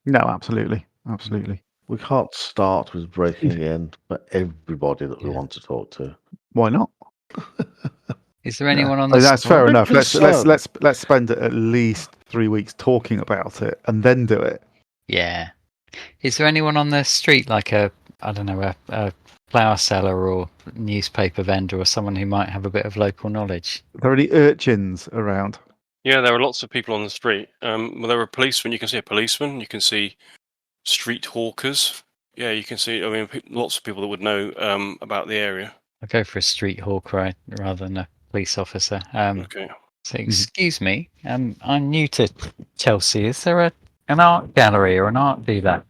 No, absolutely. We can't start with breaking in for everybody that we want to talk to. Why not? Is there anyone on the? That's fair enough. concerned. Let's spend at least 3 weeks talking about it and then do it. Yeah. Is there anyone on the street, like a flower seller or newspaper vendor or someone who might have a bit of local knowledge? Are there any urchins around? Yeah, there are lots of people on the street. Well, there are policemen. You can see a policeman. You can see street hawkers. Yeah, you can see. I mean, lots of people that would know about the area. I'll go for a street hawker rather than a police officer. Okay. So, excuse me, I'm new to Chelsea. Is there an art gallery or an art dealer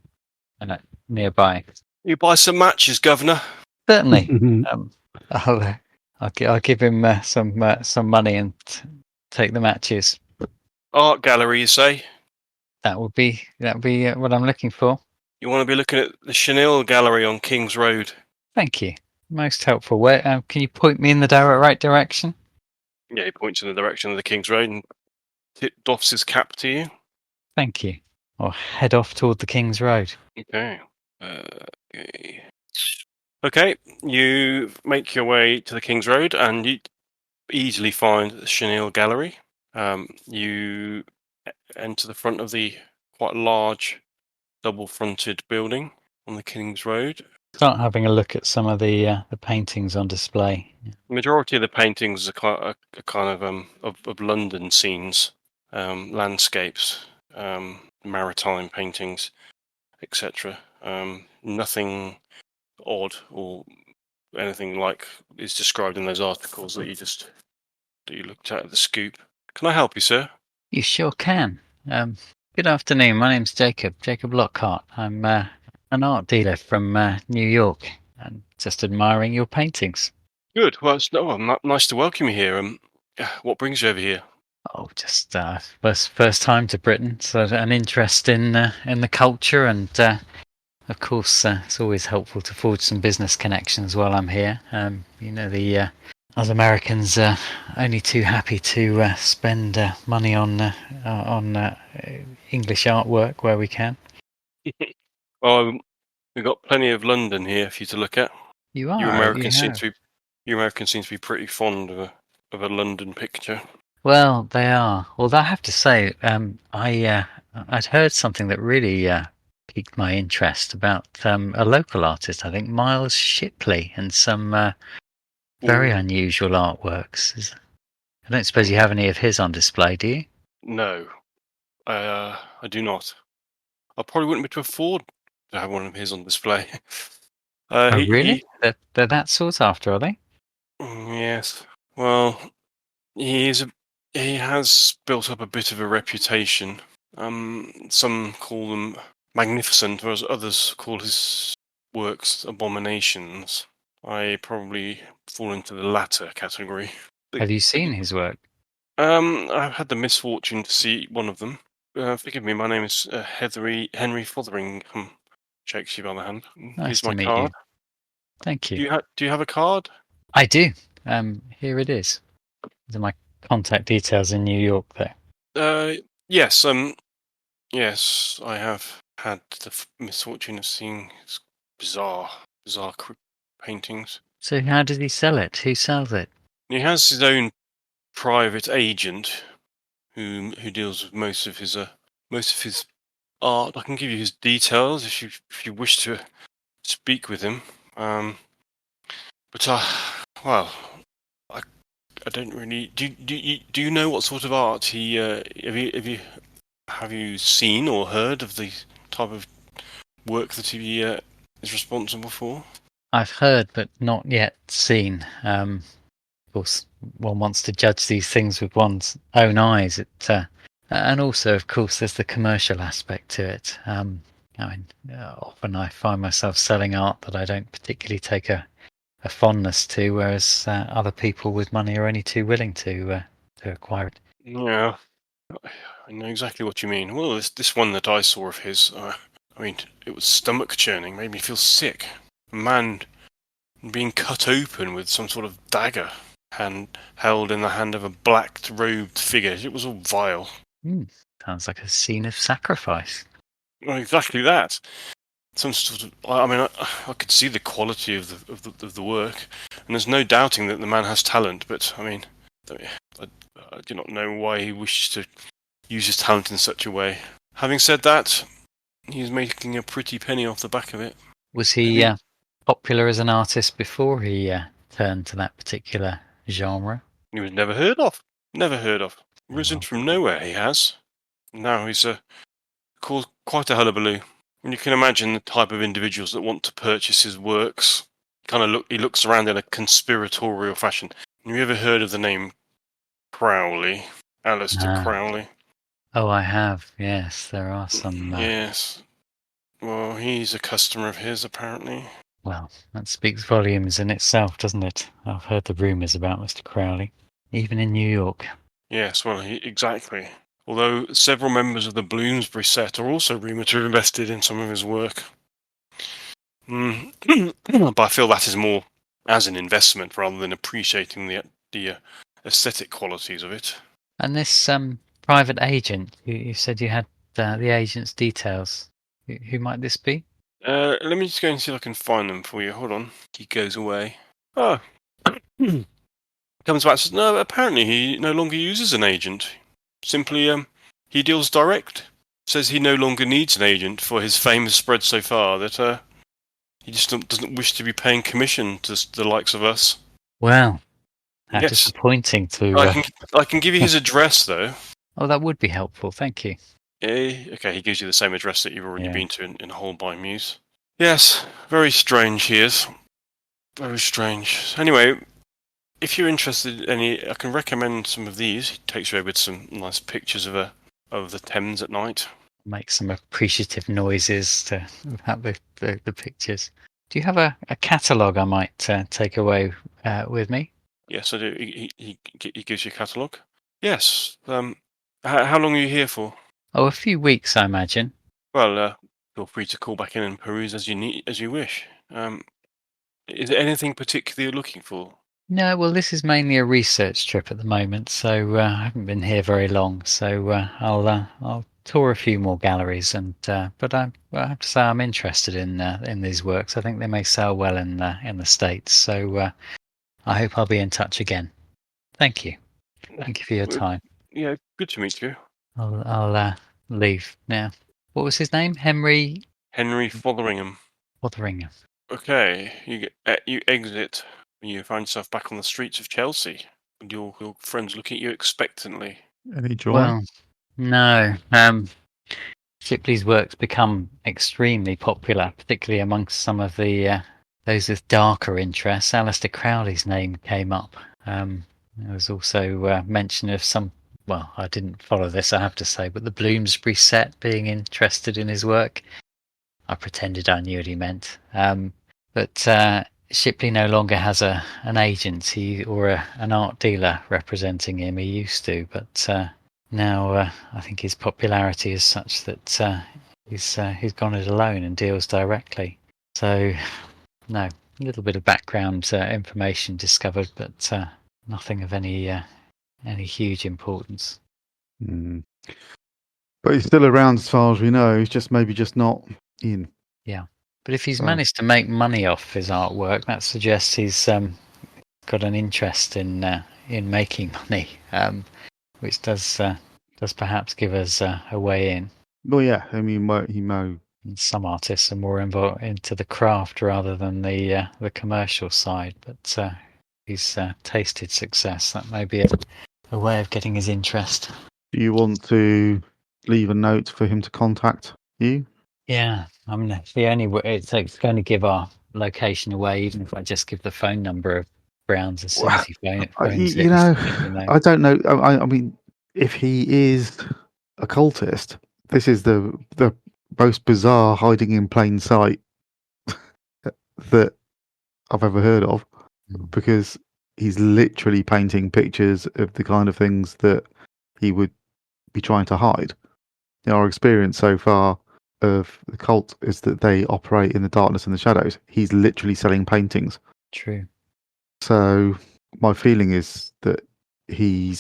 nearby? You buy some matches, Governor. Certainly. I'll give him some money and take the matches. Art gallery, you say? That would be what I'm looking for. You want to be looking at the Chenille Gallery on King's Road. Thank you. Most helpful. Where can you point me in the right direction? Yeah, he points in the direction of the King's Road and doffs his cap to you. Thank you. Or head off toward the King's Road. Okay. Okay, you make your way to the King's Road and you easily find the Chenille Gallery. You enter the front of the quite large double-fronted building on the King's Road. Start having a look at some of the paintings on display. The majority of the paintings are kind of London scenes, landscapes, maritime paintings, etc. Nothing odd or anything like is described in those articles that you looked at the Scoop. Can I help you, sir? You sure can. Good afternoon. My name's Jacob Lockhart. I'm an art dealer from New York. I'm just admiring your paintings. Good. Well, nice to welcome you here. What brings you over here? Oh, just first time to Britain, so an interest in the culture, and of course it's always helpful to forge some business connections while I'm here. Us Americans are only too happy to spend money on English artwork where we can. Well, we've got plenty of London here for you to look at. You are. You Americans seem to be pretty fond of a London picture. Well, they are. Although I have to say, I'd heard something that really piqued my interest about a local artist. I think Miles Shipley and some very unusual artworks. I don't suppose you have any of his on display, do you? No, I do not. I probably wouldn't be able to afford to have one of his on display. Really? They're that sought after, are they? Yes. Well, he has built up a bit of a reputation. Some call them magnificent, whereas others call his works abominations. I probably fall into the latter category. Have you seen his work? I've had the misfortune to see one of them. Forgive me, my name is Henry Fotheringham. Shakes you by the hand. Nice Here's to my meet card. you. Thank you. Do you have a card? I do. Here it is. These are my contact details in New York, though. Yes. Yes, I have had the misfortune of seeing his bizarre paintings. So how does he sell it? Who sells it? He has his own private agent who deals with most of his art. I can give you his details if you wish to speak with him. But well, I don't really. Do you know what sort of art he? Have you seen or heard of the type of work that he is responsible for? I've heard, but not yet seen. Of course, one wants to judge these things with one's own eyes. And also, of course, there's the commercial aspect to it. Often I find myself selling art that I don't particularly take a fondness to, whereas other people with money are only too willing to acquire it. Yeah, I know exactly what you mean. Well, this one that I saw of his, it was stomach churning, made me feel sick. A man being cut open with some sort of dagger and held in the hand of a black-robed figure. It was all vile. Sounds like a scene of sacrifice. Well, exactly that. Some sort of. I could see the quality of the work, and there's no doubting that the man has talent. But I do not know why he wished to use his talent in such a way. Having said that, he's making a pretty penny off the back of it. Was he popular as an artist before he turned to that particular genre? He was never heard of. Never heard of. Risen from nowhere, he has. Now he's caused quite a hullabaloo. And you can imagine the type of individuals that want to purchase his works. He looks around in a conspiratorial fashion. Have you ever heard of the name Crowley? Aleister Crowley? Oh, I have. Yes, there are some. Yes. Well, he's a customer of his, apparently. Well, that speaks volumes in itself, doesn't it? I've heard the rumours about Mr. Crowley, even in New York. Yes, well, exactly. Although several members of the Bloomsbury set are also rumoured to have invested in some of his work. But I feel that is more as an investment rather than appreciating the aesthetic qualities of it. And this private agent, you said you had the agent's details. Who might this be? Let me just go and see if I can find them for you. Hold on. He goes away. Oh. Comes back and says, no, apparently he no longer uses an agent. Simply, he deals direct. Says he no longer needs an agent for his fame has spread so far that he just doesn't wish to be paying commission to the likes of us. Well, how yes. Disappointing to... I can give you his address, though. Oh, that would be helpful. Thank you. Okay, he gives you the same address that you've already been to in Holbein Mews. Yes, very strange he is. Very strange. Anyway, if you're interested in any, I can recommend some of these. He takes you over with some nice pictures of the Thames at night. Make some appreciative noises to about the pictures. Do you have a catalogue I might take away with me? Yes, I do. He gives you a catalogue. Yes. How long are you here for? Oh, a few weeks, I imagine. Well, feel free to call back in and peruse as you wish. Is there anything particular you're looking for? No, well, this is mainly a research trip at the moment, so I haven't been here very long. So I'll tour a few more galleries, but I have to say I'm interested in these works. I think they may sell well in the States. So I hope I'll be in touch again. Thank you. Thank you for your time. Yeah, good to meet you. I'll leave now. What was his name? Henry Fotheringham. Fotheringham. Okay, you exit. You find yourself back on the streets of Chelsea, and your friends look at you expectently. Any joy? Well, no. Shipley's works become extremely popular, particularly amongst some of the those with darker interests. Aleister Crowley's name came up. There was also mention of some. Well, I didn't follow this, I have to say, but the Bloomsbury set being interested in his work. I pretended I knew what he meant. But Shipley no longer has an agent or an art dealer representing him. He used to, but now I think his popularity is such that he's gone it alone and deals directly. So, no, a little bit of background information discovered, but nothing of any huge importance. Mm. But he's still around as far as we know. He's just not in. Yeah, but if he's managed to make money off his artwork, that suggests he's got an interest in making money, which does perhaps give us a way in. Well, yeah. I mean, he may. Some artists are more involved into the craft rather than the commercial side, but he's tasted success. That may be a way of getting his interest. Do you want to leave a note for him to contact you? Yeah, I mean, the only way it's going to give our location away, even if I just give the phone number of Brown's as soon as he phones you know, I don't know. I mean, if he is a cultist, this is the most bizarre hiding in plain sight that I've ever heard of, because he's literally painting pictures of the kind of things that he would be trying to hide. Our experience so far of the cult is that they operate in the darkness and the shadows. He's literally selling paintings. True. So my feeling is that he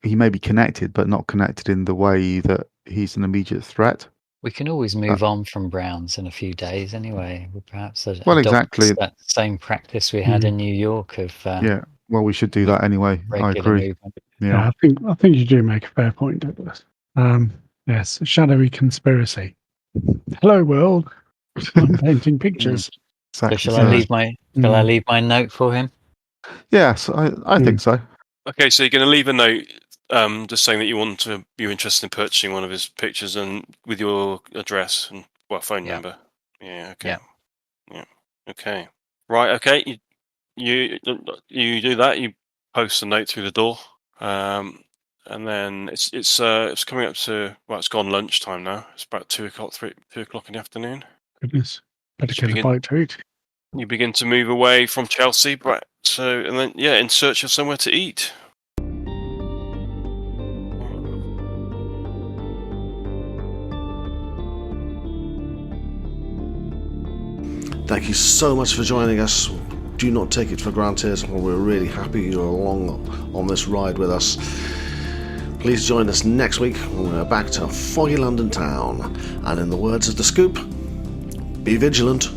may be connected, but not connected in the way that he's an immediate threat. We can always move on from Brown's in a few days anyway. We'll perhaps exactly that same practice we had in New York of yeah. Well, we should do that anyway. I agree. Movement. Yeah, I think you do make a fair point, Douglas. Yes, shadowy conspiracy. Hello, world. I'm painting pictures. So shall I leave my note for him? Yes, I think so. Okay, so you're going to leave a note, just saying that you're interested in purchasing one of his pictures, and with your address and phone number. Yeah. Okay. Yeah. Okay. Right. Okay. You do that. You post a note through the door, and then it's coming up to it's gone lunchtime now. It's about 2 o'clock in the afternoon. Goodness, better get a bite to eat. You begin to move away from Chelsea, and then in search of somewhere to eat. Thank you so much for joining us. Do not take it for granted. We're really happy you're along on this ride with us. Please join us next week when we're back to foggy London town. And in the words of the Scoop, be vigilant.